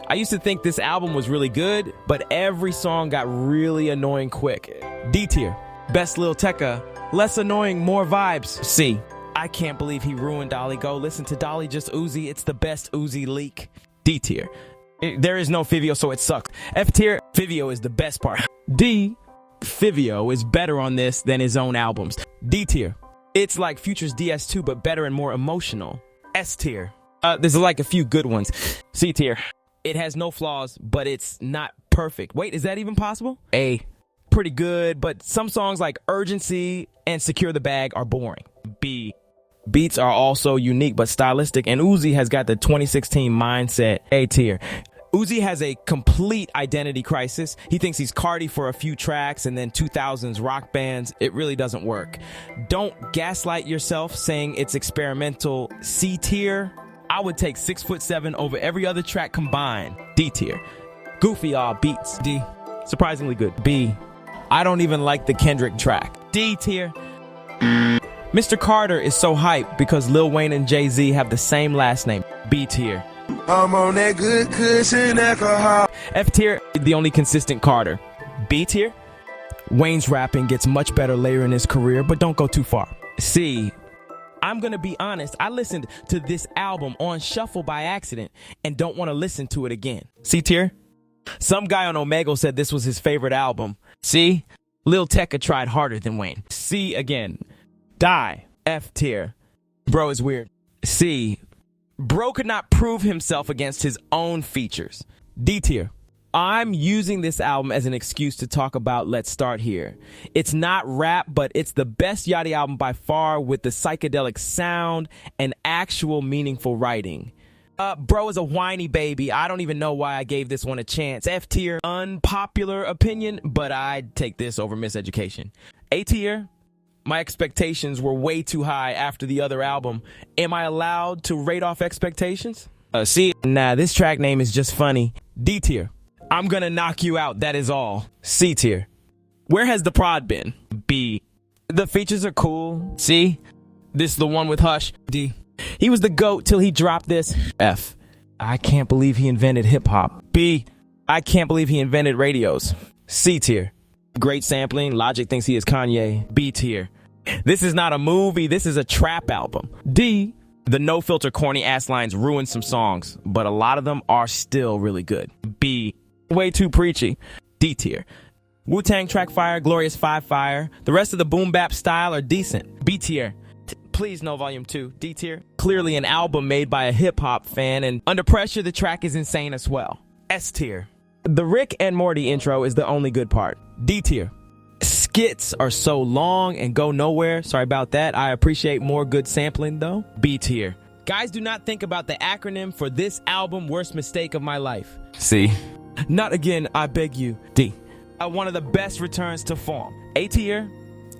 I used to think this album was really good, but every song got really annoying quick. D tier. Best Lil Tecca. Less annoying, more vibes. C. I can't believe he ruined Dolly. Go listen to Dolly Just Uzi. It's the best Uzi leak. D tier. There is no Fivio, so it sucks. F tier. Fivio is the best part. D. Fivio is better on this than his own albums. D tier. It's like Future's DS2, but better and more emotional. S tier. There's like a few good ones. C tier. It has no flaws, but it's not perfect. Wait, is that even possible? A. Pretty good, but some songs like Urgency and Secure the Bag are boring. B. Beats are also unique but stylistic, and Uzi has got the 2016 mindset. A tier. Uzi has a complete identity crisis. He thinks he's Cardi for a few tracks and then 2000s rock bands. It really doesn't work. Don't gaslight yourself saying it's experimental. C tier. I would take 6'7" over every other track combined. D tier. Goofy all beats. D. Surprisingly good. B. I don't even like the Kendrick track. D tier. Mr. Carter is so hyped because Lil Wayne and Jay-Z have the same last name. B tier. I'm on that good cushion alcohol. F tier, the only consistent Carter. B tier, Wayne's rapping gets much better later in his career, but don't go too far. C, I'm gonna be honest, I listened to this album on shuffle by accident and don't want to listen to it again. C tier, some guy on Omegle said this was his favorite album. C, Lil Tecca tried harder than Wayne. C again, Die. F tier, bro is weird. C, bro could not prove himself against his own features. D tier. I'm using this album as an excuse to talk about Let's Start Here. It's not rap, but it's the best Yachty album by far with the psychedelic sound and actual meaningful writing. Bro is a whiny baby. I don't even know why I gave this one a chance. F tier, unpopular opinion, but I'd take this over Miseducation. A tier. My expectations were way too high after the other album. Am I allowed to rate off expectations? C. Nah, this track name is just funny. D tier. I'm gonna knock you out, that is all. C tier. Where has the prod been? B. The features are cool. C. This is the one with Hush. D. He was the GOAT till he dropped this. F. I can't believe he invented hip-hop. B. I can't believe he invented radios. C tier. Great sampling. Logic thinks he is Kanye. B tier. This is not a movie. This is a trap album. D. The no filter corny ass lines ruined some songs, but a lot of them are still really good. B. Way too preachy. D tier. Wu-Tang track fire. Glorious 5 fire. The rest of the boom bap style are decent. B tier. Please no volume 2. D tier. Clearly an album made by a hip hop fan, and Under Pressure the track is insane as well. S tier. The Rick and Morty intro is the only good part. D tier. Skits are so long and go nowhere. Sorry about that. I appreciate more good sampling though. B tier. Guys, do not think about the acronym for this album. Worst mistake of my life. C. Not again, I beg you. D. One of the best returns to form. A tier.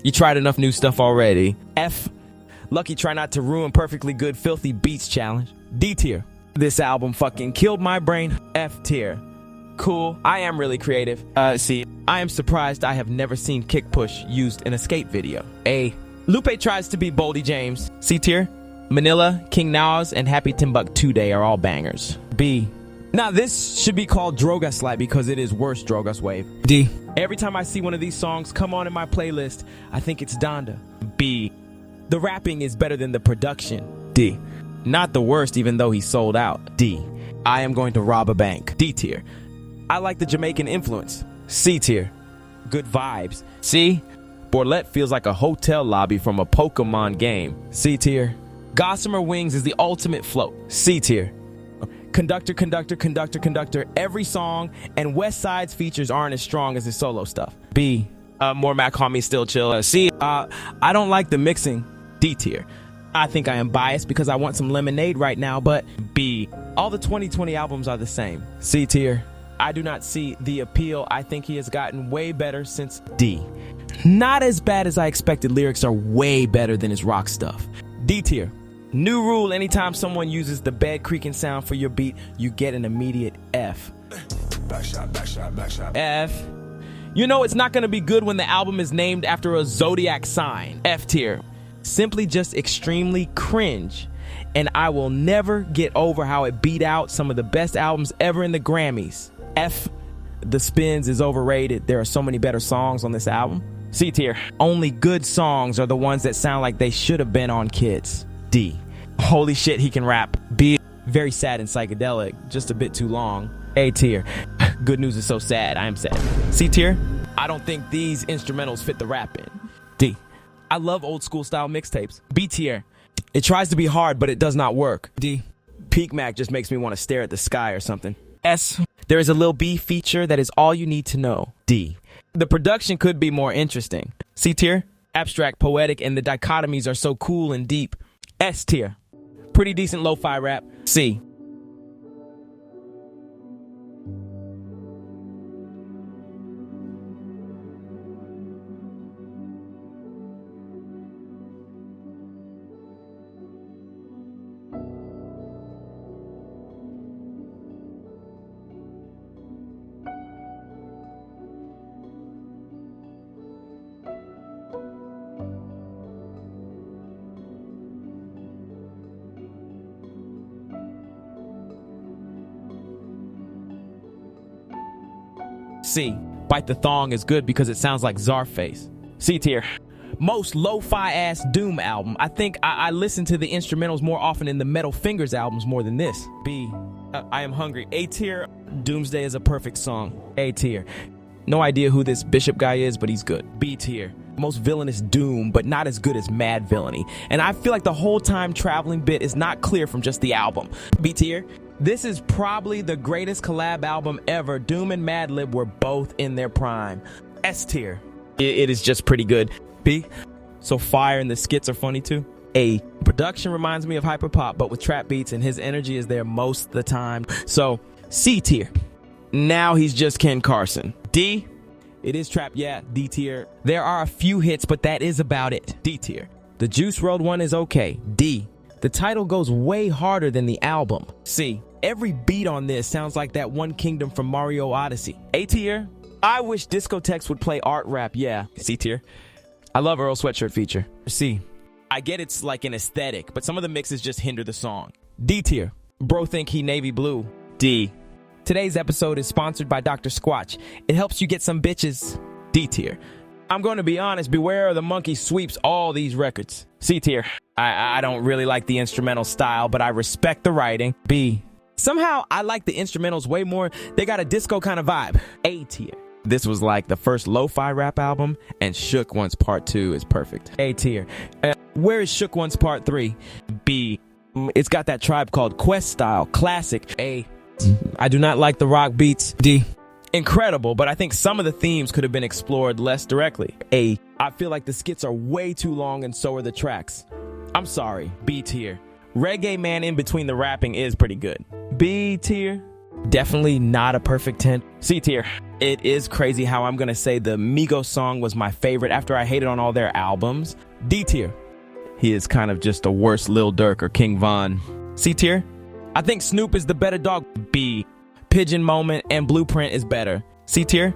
You tried enough new stuff already. F. Lucky try not to ruin perfectly good filthy beats challenge. D tier. This album fucking killed my brain. F tier. Cool. I am really creative. C. I am surprised I have never seen Kick Push used in a skate video. A. Lupe tries to be Boldy James. C tier. Manila, King Nas, and Happy Timbuktu Day are all bangers. B. Now this should be called Drogas Light because it is worse Drogas Wave. D. Every time I see one of these songs come on in my playlist, I think it's Donda. B. The rapping is better than the production. D. Not the worst even though he sold out. D. I am going to rob a bank. D tier. I like the Jamaican influence. C tier. Good vibes. C. Borlette feels like a hotel lobby from a Pokemon game. C tier. Gossamer Wings is the ultimate float. C tier. Conductor, conductor, conductor, conductor, every song, and West Side's features aren't as strong as his solo stuff. B, more Mac Homie, still chill. C, I don't like the mixing. D tier. I think I am biased because I want some lemonade right now, but B, all the 2020 albums are the same. C tier. I do not see the appeal. I think he has gotten way better since. D. Not as bad as I expected. Lyrics are way better than his rock stuff. D tier. New rule, anytime someone uses the bed creaking sound for your beat, you get an immediate F. F. You know it's not going to be good when the album is named after a zodiac sign. F tier. Simply just extremely cringe. And I will never get over how it beat out some of the best albums ever in the Grammys. F. The Spins is overrated. There are so many better songs on this album. C tier. Only good songs are the ones that sound like they should have been on Kids. D. Holy shit, he can rap. B. Very sad and psychedelic. Just a bit too long. A tier. Good news is so sad. I am sad. C tier. I don't think these instrumentals fit the rap in. D. I love old school style mixtapes. B tier. It tries to be hard, but it does not work. D. Peak Mac just makes me want to stare at the sky or something. S. There is a Lil B feature that is all you need to know. D. The production could be more interesting. C tier. Abstract, poetic, and the dichotomies are so cool and deep. S tier. Pretty decent lo-fi rap. C. C. Bite the Thong is good because it sounds like Czarface. C tier. Most lo-fi ass Doom album. I think I listen to the instrumentals more often in the Metal Fingers albums more than this. B. I Am Hungry. A tier. Doomsday is a perfect song. A tier. No idea who this Bishop guy is, but he's good. B tier. Most villainous Doom, but not as good as Mad Villainy. And I feel like the whole time traveling bit is not clear from just the album. B tier. This is probably the greatest collab album ever. Doom and Madlib were both in their prime. S tier. It is just pretty good. B. So fire and the skits are funny too. A. Production reminds me of Hyperpop, but with trap beats, and his energy is there most of the time. So C tier. Now he's just Ken Carson. D. It is trap, yeah. D tier. There are a few hits, but that is about it. D tier. The Juice WRLD one is okay. D. The title goes way harder than the album. C. Every beat on this sounds like that one Kingdom from Mario Odyssey. A tier. I wish Discotheques would play art rap, yeah. C tier. I love Earl Sweatshirt feature. C. I get it's like an aesthetic, but some of the mixes just hinder the song. D tier. Bro think he navy blue. D. Today's episode is sponsored by Dr. Squatch. It helps you get some bitches. D tier. I'm going to be honest, Beware of the Monkey sweeps all these records. C tier. I don't really like the instrumental style, but I respect the writing. B. Somehow I like the instrumentals way more. They got a disco kind of vibe. A tier. This was like the first lo-fi rap album, and Shook One's Part 2 is perfect. A tier. Where is Shook One's Part 3? B. It's got that Tribe Called Quest style. Classic. A. I do not like the rock beats. D. Incredible, but I think some of the themes could have been explored less directly. A. I feel like the skits are way too long and so are the tracks. I'm sorry. B tier. Reggae Man in between the rapping is pretty good. B tier. Definitely not a perfect 10. C tier. It is crazy how I'm gonna say the Migos song was my favorite after I hated on all their albums. D tier. He is kind of just a worse Lil Durk or King Von. C tier. I think Snoop is the better dog. B. Pigeon Moment and Blueprint is better. C tier.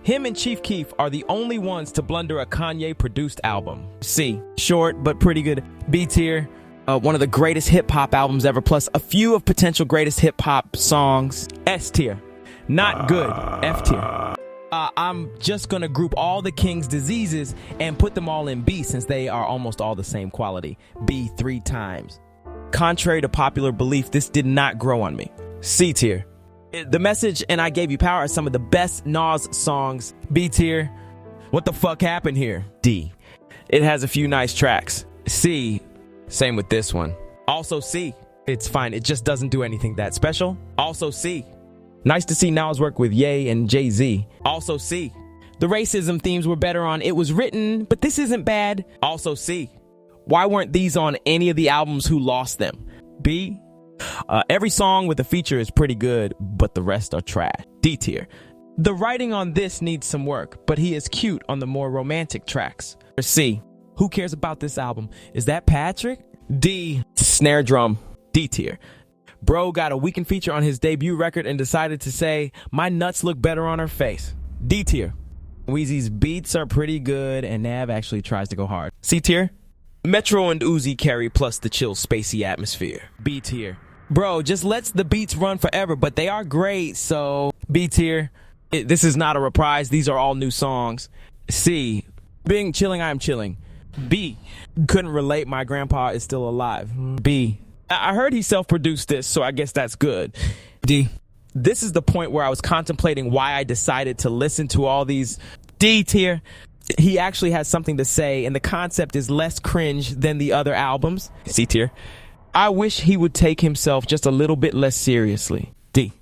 Him and Chief Keef are the only ones to blunder a Kanye-produced album. C. Short, but pretty good. B tier. One of the greatest hip-hop albums ever, plus a few of potential greatest hip-hop songs. S tier. Not good. F tier. I'm just gonna group all the King's diseases and put them all in B since they are almost all the same quality. B 3 times. Contrary to popular belief, this did not grow on me. C tier. The Message and I Gave You Power are some of the best Nas songs. B tier. What the fuck happened here? D. It has a few nice tracks. C. Same with this one. Also C. It's fine. It just doesn't do anything that special. Also C. Nice to see Nas work with Ye and Jay-Z. Also C. The racism themes were better on It Was Written, but this isn't bad. Also C. Why weren't these on any of the albums Who Lost Them? B. Every song with a feature is pretty good, but the rest are trash. D tier. The writing on this needs some work, but he is cute on the more romantic tracks. Or C. Who cares about this album? Is that Patrick? D. Snare drum. D tier. Bro got a weekend feature on his debut record and decided to say, my nuts look better on her face. D tier. Weezy's beats are pretty good and Nav actually tries to go hard. C tier. Metro and Uzi carry plus the chill spacey atmosphere. B tier. Bro just lets the beats run forever, but they are great, so B tier. This is not a reprise. These are all new songs. C. Being chilling, I am chilling. B. Couldn't relate. My grandpa is still alive. B. I heard he self-produced this, so I guess that's good. D. This is the point where I was contemplating why I decided to listen to all these. D tier. He actually has something to say, and the concept is less cringe than the other albums. C tier. I wish he would take himself just a little bit less seriously. D.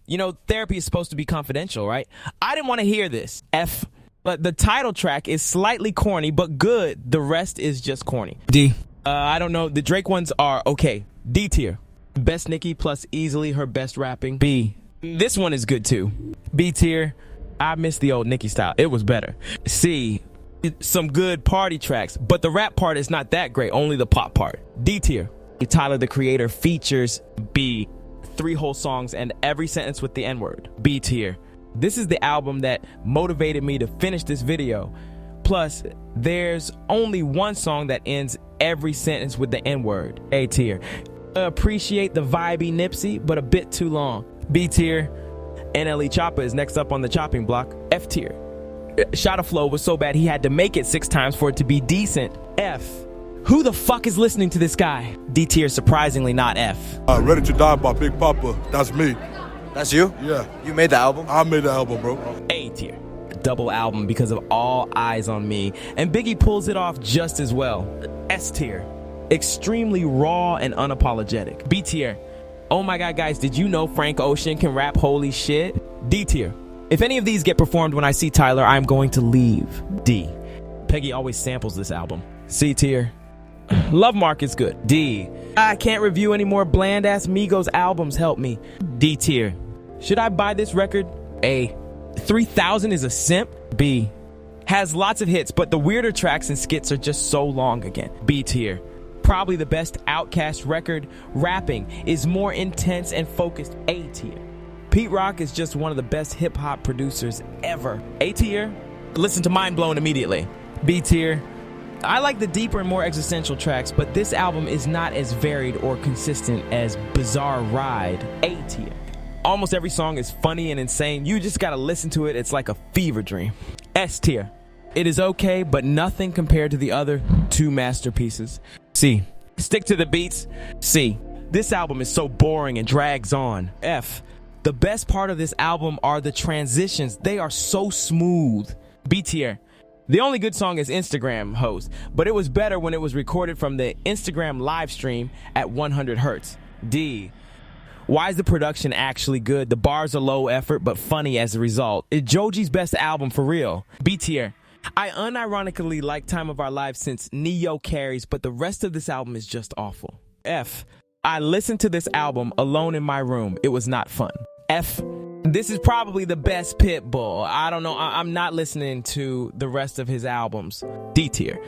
You know, therapy is supposed to be confidential, right? I didn't want to hear this. F. But the title track is slightly corny, but good. The rest is just corny. D. I don't know. The Drake ones are okay. D tier. Best Nicki plus easily her best rapping. B. This one is good too. B tier. I miss the old Nicki style. It was better. C. Some good party tracks, but the rap part is not that great. Only the pop part. D tier. Tyler the Creator features. B. 3 whole songs and every sentence with the N-word. B tier. This is the album that motivated me to finish this video. Plus, there's only one song that ends every sentence with the N-word. A tier. Appreciate the vibey Nipsey, but a bit too long. B tier. NLE Choppa is next up on the chopping block. F tier. Shot of Flow was so bad he had to make it 6 times for it to be decent. F. Who the fuck is listening to this guy? D tier, surprisingly not F. Ready to Die by Big Papa. That's me. That's you? Yeah. You made the album? I made the album, bro. A tier. Double album because of All Eyes on Me, and Biggie pulls it off just as well. S tier. Extremely raw and unapologetic. B tier. Oh my god, guys, did you know Frank Ocean can rap holy shit? D tier. If any of these get performed when I see Tyler, I'm going to leave. D. Peggy always samples this album. C tier. Love Mark is good. D. I can't review any more bland ass Migos albums, help me. D tier. Should I buy this record? A. 3000 is a simp. B. Has lots of hits, but the weirder tracks and skits are just so long again. B tier. Probably the best Outkast record. Rapping is more intense and focused. A tier. Pete Rock is just one of the best hip-hop producers ever. A tier. Listen to Mind Blown immediately. B tier. I like the deeper and more existential tracks, but this album is not as varied or consistent as Bizarre Ride. A tier. Almost every song is funny and insane. You just gotta listen to it. It's like a fever dream. S tier. It is okay, but nothing compared to the other 2 masterpieces. C. Stick to the beats. C. This album is so boring and drags on. F. The best part of this album are the transitions. They are so smooth. B tier. The only good song is Instagram Host, but it was better when it was recorded from the Instagram live stream at 100 hertz. D. Why is the production actually good? The bars are low effort, but funny as a result. It's Joji's best album for real. B tier. I unironically like Time of Our Lives since Neo carries, but the rest of this album is just awful. F. I listened to this album alone in my room. It was not fun. F. This is probably the best Pitbull. I don't know. I'm not listening to the rest of his albums. D tier.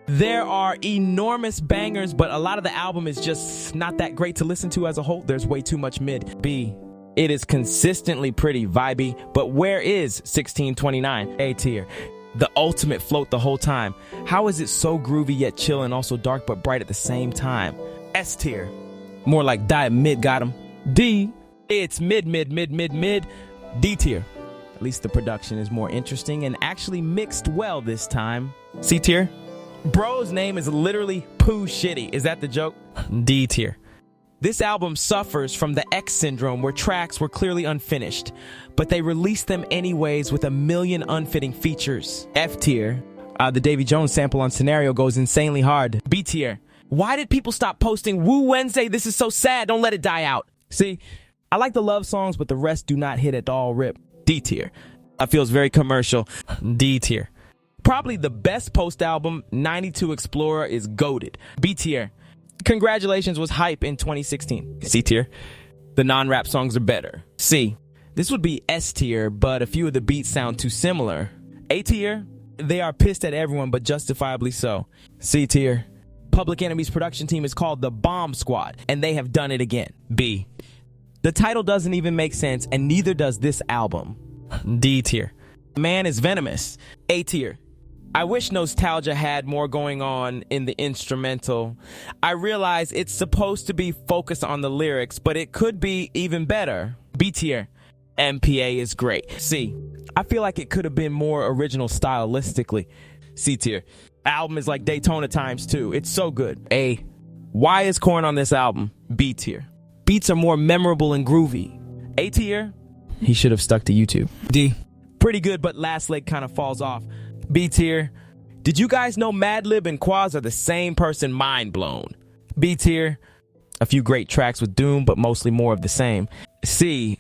There are enormous bangers, but a lot of the album is just not that great to listen to as a whole. There's way too much mid. B. It is consistently pretty vibey, but where is 1629? A tier. The ultimate float the whole time. How is it so groovy yet chill and also dark but bright at the same time? S tier. More like Diet Mid got him. D. It's mid. D tier. At least the production is more interesting and actually mixed well this time. C tier. Bro's name is literally Pooh Shitty. Is that the joke? D tier. This album suffers from the X syndrome where tracks were clearly unfinished, but they released them anyways with a million unfitting features. F tier. The Davy Jones sample on Scenario goes insanely hard. B tier. Why did people stop posting Woo Wednesday? This is so sad. Don't let it die out. See, I like the love songs, but the rest do not hit at all. Rip. D tier. That feels very commercial. D tier. Probably the best post album, 92 Explorer, is goated. B tier. Congratulations was hype in 2016. C tier. The non-rap songs are better. C. This would be S tier, but a few of the beats sound too similar. A tier. They are pissed at everyone, but justifiably so. C tier. Public Enemy's production team is called the Bomb Squad, and they have done it again. B. The title doesn't even make sense, and neither does this album. D tier. Man is venomous. A tier. I wish Nostalgia had more going on in the instrumental. I realize it's supposed to be focused on the lyrics, but it could be even better. B tier. MPA is great. C. I feel like it could have been more original stylistically. C tier. Album is like Daytona times 2. It's so good. A. Why is Korn on this album? B tier. Beats are more memorable and groovy. A tier. He should have stuck to YouTube. D. Pretty good, but last leg kind of falls off. B tier. Did you guys know Madlib and Quaz are the same person? Mind blown. B tier. A few great tracks with Doom, but mostly more of the same. C.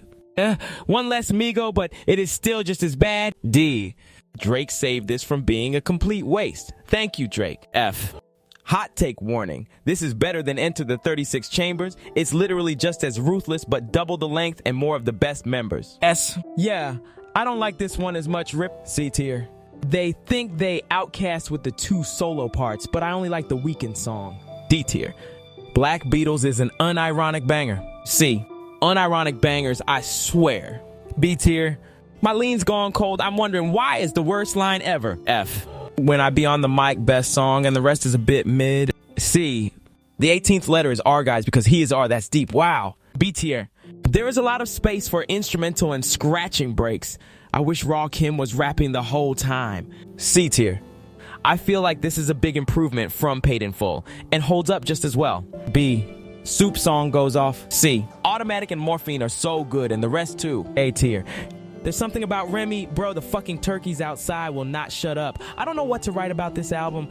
One less Migo, but it is still just as bad. D. Drake saved this from being a complete waste. Thank you, Drake. F. Hot take warning. This is better than Enter the 36 Chambers. It's literally just as ruthless, but double the length and more of the best members. S. Yeah, I don't like this one as much. Rip. C tier. They think they outcast with the 2 solo parts, but I only like the Weeknd song. D tier. Black Beatles is an unironic banger. C. Unironic bangers, I swear. B tier. My lean's gone cold. I'm wondering why is the worst line ever. F. When I Be on the Mic, best song, and the rest is a bit mid. C. The 18th letter is R, guys, because he is R. That's deep. Wow. B tier. There is a lot of space for instrumental and scratching breaks. I wish Rakim was rapping the whole time. C tier. I feel like this is a big improvement from Paid in Full and holds up just as well. B. Soup song goes off. C. Automatic and Morphine are so good, and the rest too. A tier. There's something about Remy, bro, the fucking turkeys outside will not shut up. I don't know what to write about this album.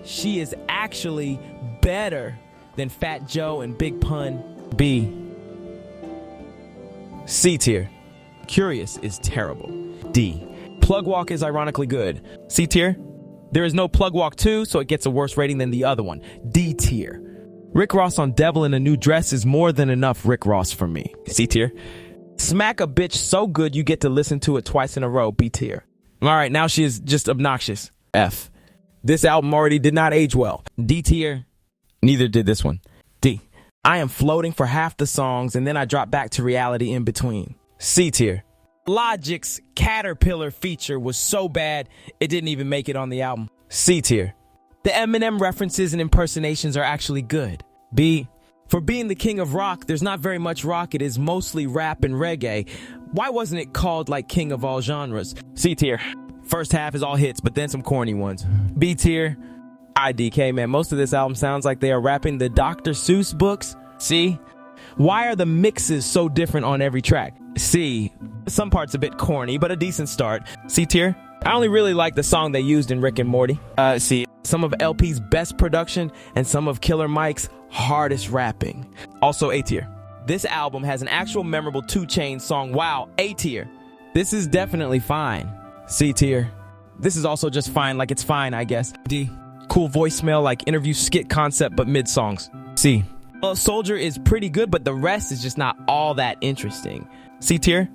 She is actually better than Fat Joe and Big Pun. B. C tier. Curious is terrible. D. Plug Walk is ironically good. C tier. There is no Plug Walk 2, so it gets a worse rating than the other one. D tier. Rick Ross on Devil in a New Dress is more than enough Rick Ross for me. C tier. Smack a bitch so good you get to listen to it twice in a row. B tier. Alright, now she is just obnoxious. F. This album already did not age well. D tier. Neither did this one. D. I am floating for half the songs and then I drop back to reality in between. C tier. Logic's Caterpillar feature was so bad it didn't even make it on the album. C tier. The Eminem references and impersonations are actually good. B. For being the king of rock, there's not very much rock. It is mostly rap and reggae. Why wasn't it called like king of all genres? C tier. First half is all hits, but then some corny ones. B tier. IDK, man. Most of this album sounds like they are rapping the Dr. Seuss books. C. Why are the mixes so different on every track? C. Some parts a bit corny, but a decent start. C tier. I only really like the song they used in Rick and Morty. C. Some of LP's best production and some of Killer Mike's hardest rapping. Also A tier. This album has an actual memorable 2 Chainz song. Wow. A tier. This is definitely fine. C tier. This is also just fine, like it's fine, I guess. D. Cool voicemail like interview skit concept but mid songs. C. Well, Soldier is pretty good, but the rest is just not all that interesting. C tier.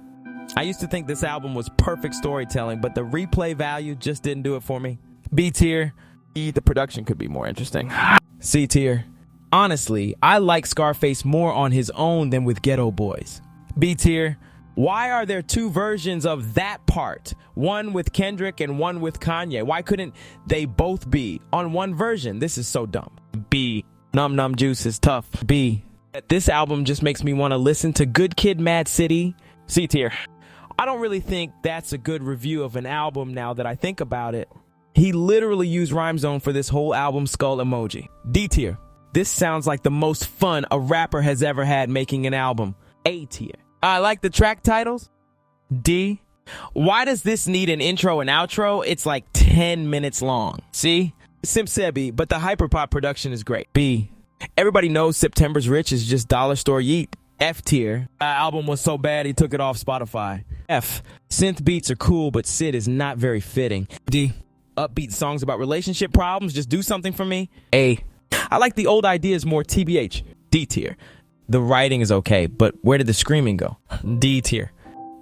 I used to think this album was perfect storytelling, but the replay value just didn't do it for me. B tier. The production could be more interesting. C tier. Honestly, I like Scarface more on his own than with Ghetto Boys. B tier. Why are there 2 versions of that part? One with Kendrick and one with Kanye. Why couldn't they both be on one version? This is so dumb. B. Num Num Juice is tough. B. This album just makes me want to listen to Good Kid, Mad City. C tier. I don't really think that's a good review of an album now that I think about it. He literally used Rhyme Zone for this whole album skull emoji. D tier. This sounds like the most fun a rapper has ever had making an album. A tier. I like the track titles. D. Why does this need an intro and outro? It's like 10 minutes long. C. Simp Sebi, but the hyperpop production is great. B, everybody knows September's Rich is just dollar store yeet. F tier, album was so bad he took it off Spotify. F, synth beats are cool, but Sid is not very fitting. D, upbeat songs about relationship problems just do something for me. A, I like the old ideas more, TBH. D tier, the writing is okay, but where did the screaming go? D tier,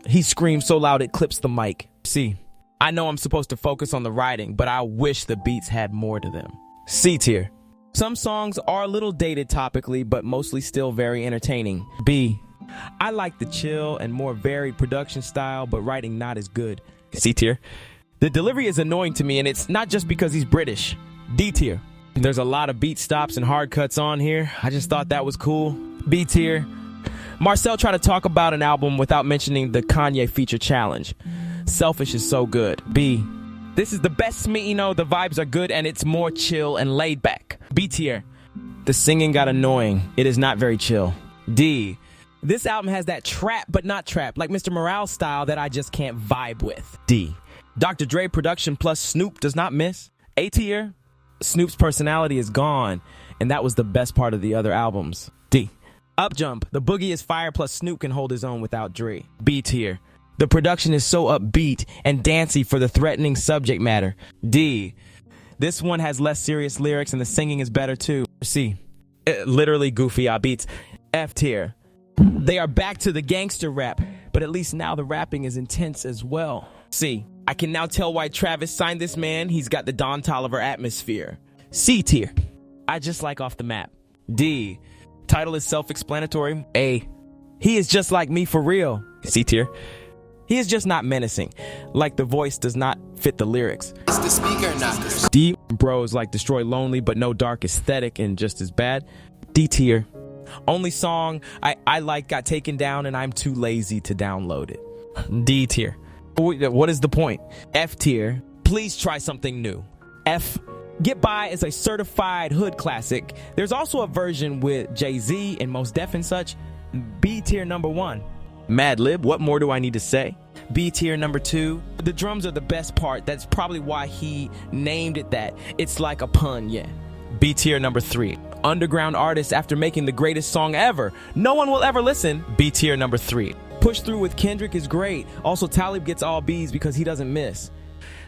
he screams so loud it clips the mic. C, I know I'm supposed to focus on the writing, but I wish the beats had more to them. C tier, some songs are a little dated topically, but mostly still very entertaining. B, I like the chill and more varied production style, but writing not as good. C tier, the delivery is annoying to me, and it's not just because he's British. D tier, there's a lot of beat stops and hard cuts on here. I just thought that was cool. B tier, Marcel tried to talk about an album without mentioning the Kanye feature challenge. Selfish is so good. B, this is the best Smee-No, the vibes are good and it's more chill and laid back. B tier, the singing got annoying. It is not very chill. D, this album has that trap but not trap, like Mr. Morale style that I just can't vibe with. D, Dr. Dre production plus Snoop does not miss. A tier, Snoop's personality is gone, and that was the best part of the other albums. D, Up Jump, the boogie is fire plus Snoop can hold his own without Dre. B tier, the production is so upbeat and dancey for the threatening subject matter. D, this one has less serious lyrics and the singing is better too. C, literally goofy beats. F tier, they are back to the gangster rap, but at least now the rapping is intense as well. C, I can now tell why Travis signed this man. He's got the Don Toliver atmosphere. C tier, I just like Off the Map. D, title is self-explanatory. A, he is just like me for real. C tier, he is just not menacing, like the voice does not fit the lyrics. It's the speaker, not the D, bros like Destroy Lonely, but no dark aesthetic and just as bad. D tier, only song I like got taken down and I'm too lazy to download it. D tier, what is the point? F tier, please try something new. F, Get By is a certified hood classic. There's also a version with Jay-Z and Mos Def and such. B tier number 1. Madlib, what more do I need to say? B tier number 2. The drums are the best part. That's probably why he named it that. It's like a pun, yeah. B tier number 3. Underground artist after making the greatest song ever. No one will ever listen. B tier number 3. Push Through with Kendrick is great. Also, Talib gets all B's because he doesn't miss.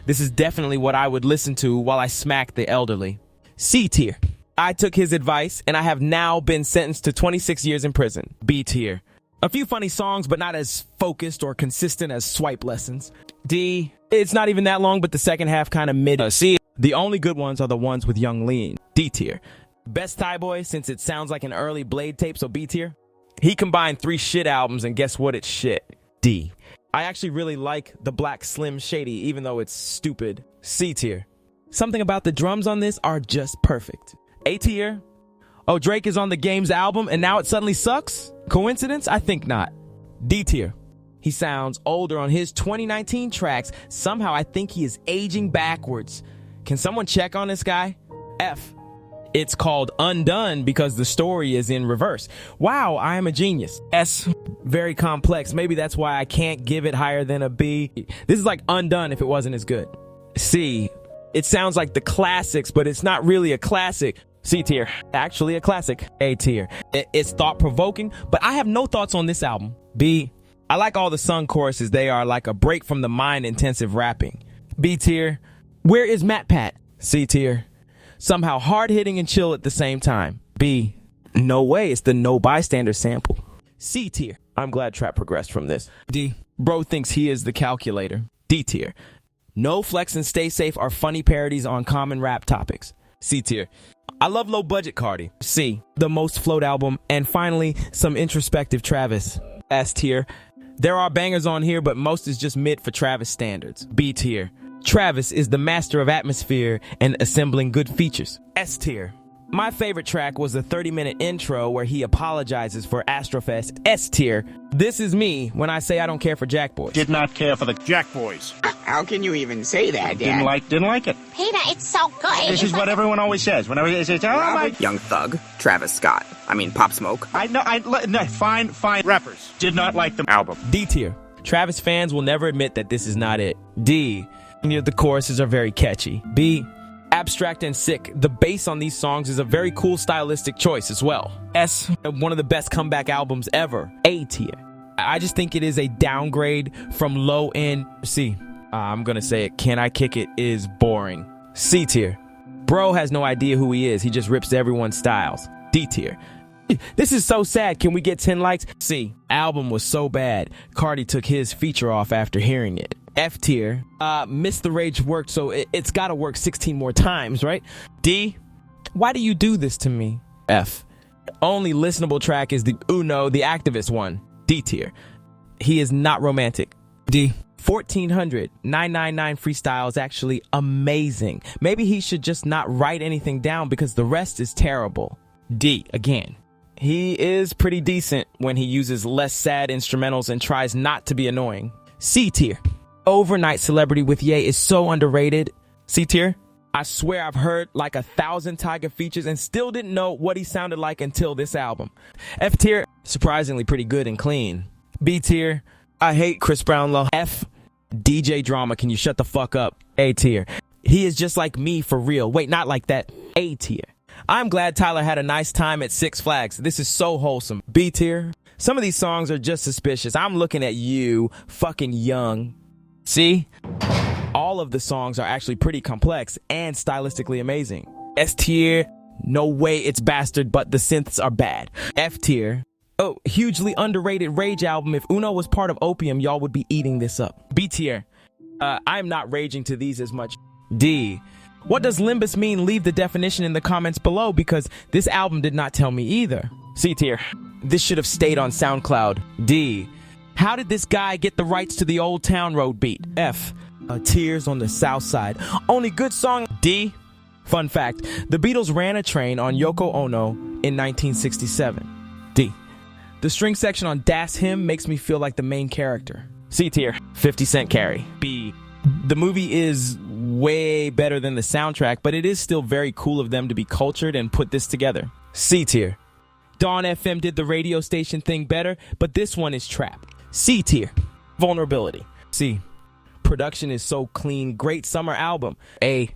This is definitely what I would listen to while I smack the elderly. C tier. I took his advice and I have now been sentenced to 26 years in prison. B tier. A few funny songs, but not as focused or consistent as Swipe Lessons. D, it's not even that long, but the second half kind of mid. C, the only good ones are the ones with Young Lean. D tier. Best Thai Boy, since it sounds like an early Blade tape, so B tier. He combined 3 shit albums, and guess what? It's shit. D. I actually really like the Black Slim Shady, even though it's stupid. C tier. Something about the drums on this are just perfect. A tier. Oh, Drake is on the Game's album, and now it suddenly sucks? Coincidence? I think not. D tier. He sounds older on his 2019 tracks. Somehow I think he is aging backwards. Can someone check on this guy? F. It's called Undone because the story is in reverse. Wow, I am a genius. S. Very complex. Maybe that's why I can't give it higher than a B. This is like Undone if it wasn't as good. C. It sounds like the classics, but it's not really a classic. C tier. Actually a classic. A tier. It's thought-provoking, but I have no thoughts on this album. B. I like all the sung choruses. They are like a break from the mind-intensive rapping. B tier. Where is Matt Pat? C tier. Somehow hard-hitting and chill at the same time. B. No way, it's the No Bystander sample. C tier. I'm glad trap progressed from this. D. Bro thinks he is the calculator. D tier. No Flex and Stay Safe are funny parodies on common rap topics. C tier. I love Low Budget Cardi. C. The most float album. And finally, some introspective Travis. S tier. There are bangers on here, but most is just mid for Travis standards. B tier. Travis is the master of atmosphere and assembling good features. S tier. My favorite track was the 30-minute intro where he apologizes for Astrofest. S tier. This is me when I say I don't care for Jack Boys. Did not care for the Jack Boys. How can you even say that, Dad? Didn't like it. Peter, it's so good. This is what everyone always says. Whenever they say, oh my... Young Thug, Travis Scott. I mean, Pop Smoke. Fine rappers. Did not like the album. D tier. Travis fans will never admit that this is not it. D. The choruses are very catchy. B. Abstract and Sick. The bass on these songs is a very cool stylistic choice as well. S, one of the best comeback albums ever. A tier. I just think it is a downgrade from low end. C. I'm gonna say it. Can I Kick It is boring. C tier. Bro has no idea who he is. He just rips everyone's styles. D tier. This is so sad. Can we get 10 likes? C. Album was so bad. Cardi took his feature off after hearing it. F tier. Miss the Rage worked, so it's gotta work 16 more times, right? D. Why do you do this to me? F. Only listenable track is the Uno, the Activist one. D tier. He is not romantic. D. 1400 999 freestyle is actually amazing. Maybe he should just not write anything down because the rest is terrible. D. Again. He is pretty decent when he uses less sad instrumentals and tries not to be annoying. C tier. Overnight Celebrity with Ye is so underrated. C tier. I swear I've heard like 1,000 Tyga features and still didn't know what he sounded like until this album. F tier. Surprisingly pretty good and clean. B tier. I hate Chris Brownlow. F. DJ Drama, can you shut the fuck up? A tier. He is just like me for real. Wait, not like that. A tier. I'm glad Tyler had a nice time at Six Flags. This is so wholesome. B tier. Some of these songs are just suspicious. I'm looking at you, fucking young. See? All of the songs are actually pretty complex and stylistically amazing. S tier. No way it's bastard, but the synths are bad. F tier. Oh, hugely underrated Rage album. If Uno was part of Opium, y'all would be eating this up. B tier. I'm not raging to these as much. D. What does Limbus mean? Leave the definition in the comments below because this album did not tell me either. C tier. This should have stayed on SoundCloud. D. How did this guy get the rights to the Old Town Road beat? F. Tears on the South Side. Only good song. D. Fun fact. The Beatles ran a train on Yoko Ono in 1967. D. The string section on Das Hymn makes me feel like the main character. C tier. 50 Cent Carry. B. The movie is way better than the soundtrack, but it is still very cool of them to be cultured and put this together. C tier. Dawn FM did the radio station thing better, but this one is trap. C tier. Vulnerability. C. Production is so clean. Great summer album. A.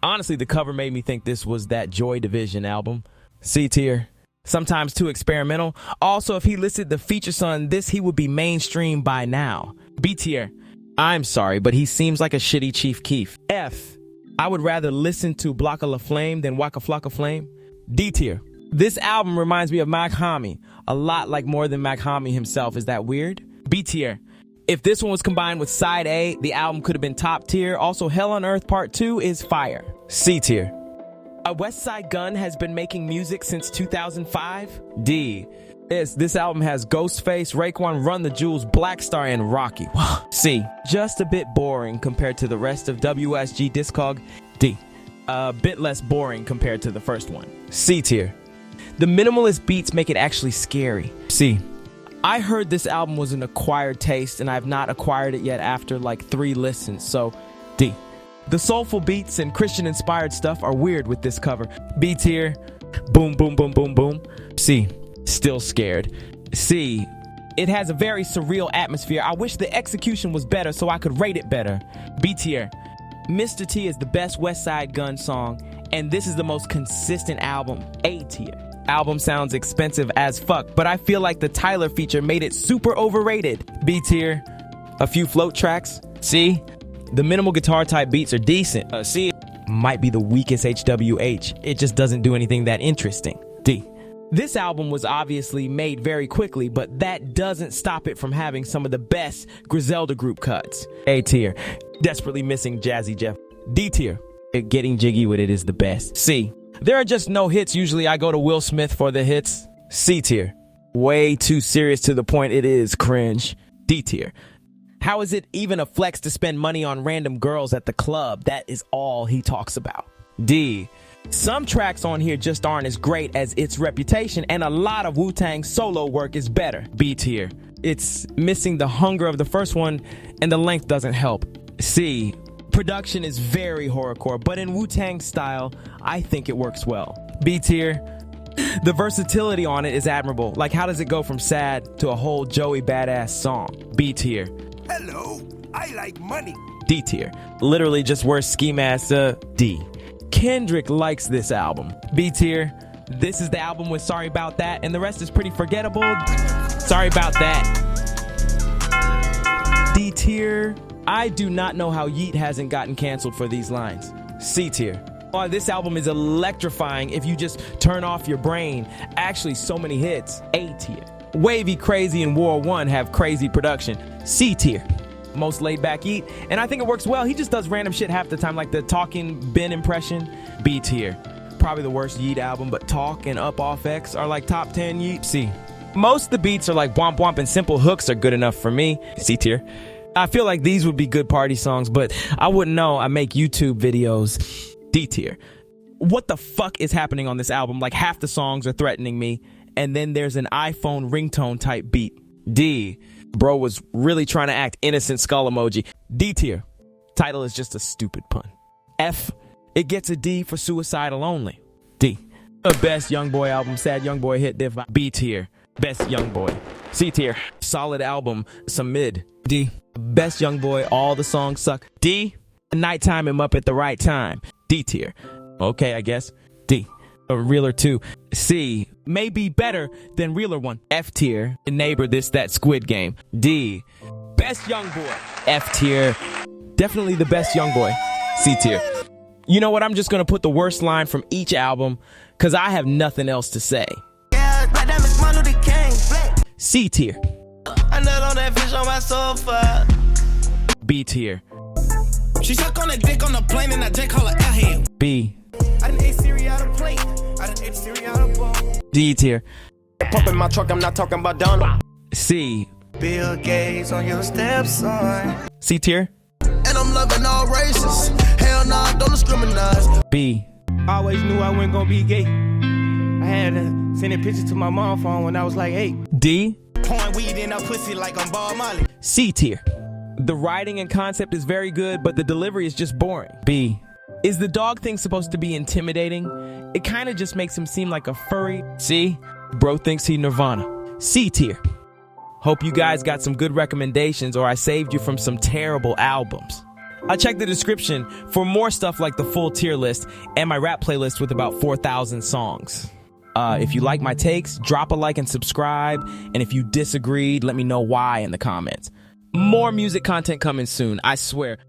Honestly, the cover made me think this was that Joy Division album. C tier. Sometimes too experimental. Also, if he listed the features on this, he would be mainstream by now. B tier. I'm sorry, but he seems like a shitty Chief Keef. F. I would rather listen to Blocka La Flame than Waka Flocka Flame. D tier. This album reminds me of Mach Homie. A lot like more than Mach Homie himself. Is that weird? B tier. If this one was combined with Side A, the album could have been top tier. Also, Hell on Earth Part 2 is fire. C tier. A West Side Gun has been making music since 2005. D. This album has Ghostface, Raekwon, Run the Jewels, Black Star, and Rocky. C. Just a bit boring compared to the rest of WSG Discog. D. A bit less boring compared to the first one. C tier. The minimalist beats make it actually scary. C. I heard this album was an acquired taste, and I have not acquired it yet after like 3 listens, so D. The soulful beats and Christian-inspired stuff are weird with this cover. B tier. Boom, boom, boom, boom, boom. C. Still scared. C. It has a very surreal atmosphere. I wish the execution was better so I could rate it better. B tier. Mr. T is the best West Side Gun song, and this is the most consistent album. A tier. Album sounds expensive as fuck, but I feel like the Tyler feature made it super overrated. B tier. A few float tracks. C. The minimal guitar type beats are decent. C. Might be the weakest HWH. It just doesn't do anything that interesting. D. This album was obviously made very quickly, but that doesn't stop it from having some of the best Griselda group cuts. A tier. Desperately missing Jazzy Jeff. D tier. Getting jiggy with it is the best. C. There are just no hits. Usually I go to Will Smith for the hits. C tier. Way too serious to the point it is cringe. D tier. How is it even a flex to spend money on random girls at the club? That is all he talks about. D. Some tracks on here just aren't as great as its reputation, and a lot of Wu-Tang's solo work is better. B tier. It's missing the hunger of the first one, and the length doesn't help. C. Production is very horrorcore, but in Wu-Tang style, I think it works well. B tier. The versatility on it is admirable. Like, how does it go from sad to a whole Joey Badass song? B tier. Hello, I like money. D tier. Literally just worse Ski Mask. D. Kendrick likes this album. B tier. This is the album with Sorry About That, and the rest is pretty forgettable. Sorry about that. D tier. I do not know how Yeat hasn't gotten canceled for these lines. C tier. Oh, this album is electrifying if you just turn off your brain. Actually, so many hits. A tier. Wavy, Crazy, and War One have crazy production. C tier. Most laid back Yeat, and I think it works well. He just does random shit half the time, like the Talking Ben impression. B tier. Probably the worst Yeat album, but Talk and Up Off X are like top 10 Yeat. C. Most of the beats are like womp womp, and simple hooks are good enough for me. C tier. I feel like these would be good party songs, but I wouldn't know. I make YouTube videos. D tier. What the fuck is happening on this album? Like half the songs are threatening me, and then there's an iPhone ringtone type beat. D. Bro was really trying to act innocent skull emoji. D tier. Title is just a stupid pun. F. It gets a D for Suicidal Only. D. The best Youngboy album, Sad Youngboy hit diff. B tier. Best Youngboy. C tier. Solid album, some mid. D. Best Youngboy, all the songs suck. D. Nighttime him up at the right time. D tier. Okay, I guess. D. A Realer 2. C. May be better than Realer 1. F tier. Neighbor this, that, Squid Game. D. Best Youngboy. F tier. Definitely the best Youngboy. C tier. You know what? I'm just going to put the worst line from each album because I have nothing else to say. C tier. I nut on that fish on my sofa. B tier. She suck on the dick on the plane and I just call her airhead. B. I done ate cereal out of plate. I done ate cereal out of bowl. D tier. Pump in my truck, I'm not talking about Donald. C. Bill Gates on your stepson. C tier. And I'm loving all races. Hell nah, don't discriminate. B. I always knew I wasn't gonna be gay. I had to send a picture to my mom phone when I was like 8. D. Pouring weed in her pussy like I'm Bob Marley. C tier. The writing and concept is very good, but the delivery is just boring. B. Is the dog thing supposed to be intimidating? It kind of just makes him seem like a furry. C. Bro thinks he Nirvana. C tier. Hope you guys got some good recommendations or I saved you from some terrible albums. I'll check the description for more stuff like the full tier list and my rap playlist with about 4,000 songs. If you like my takes, drop a like and subscribe. And if you disagreed, let me know why in the comments. More music content coming soon, I swear.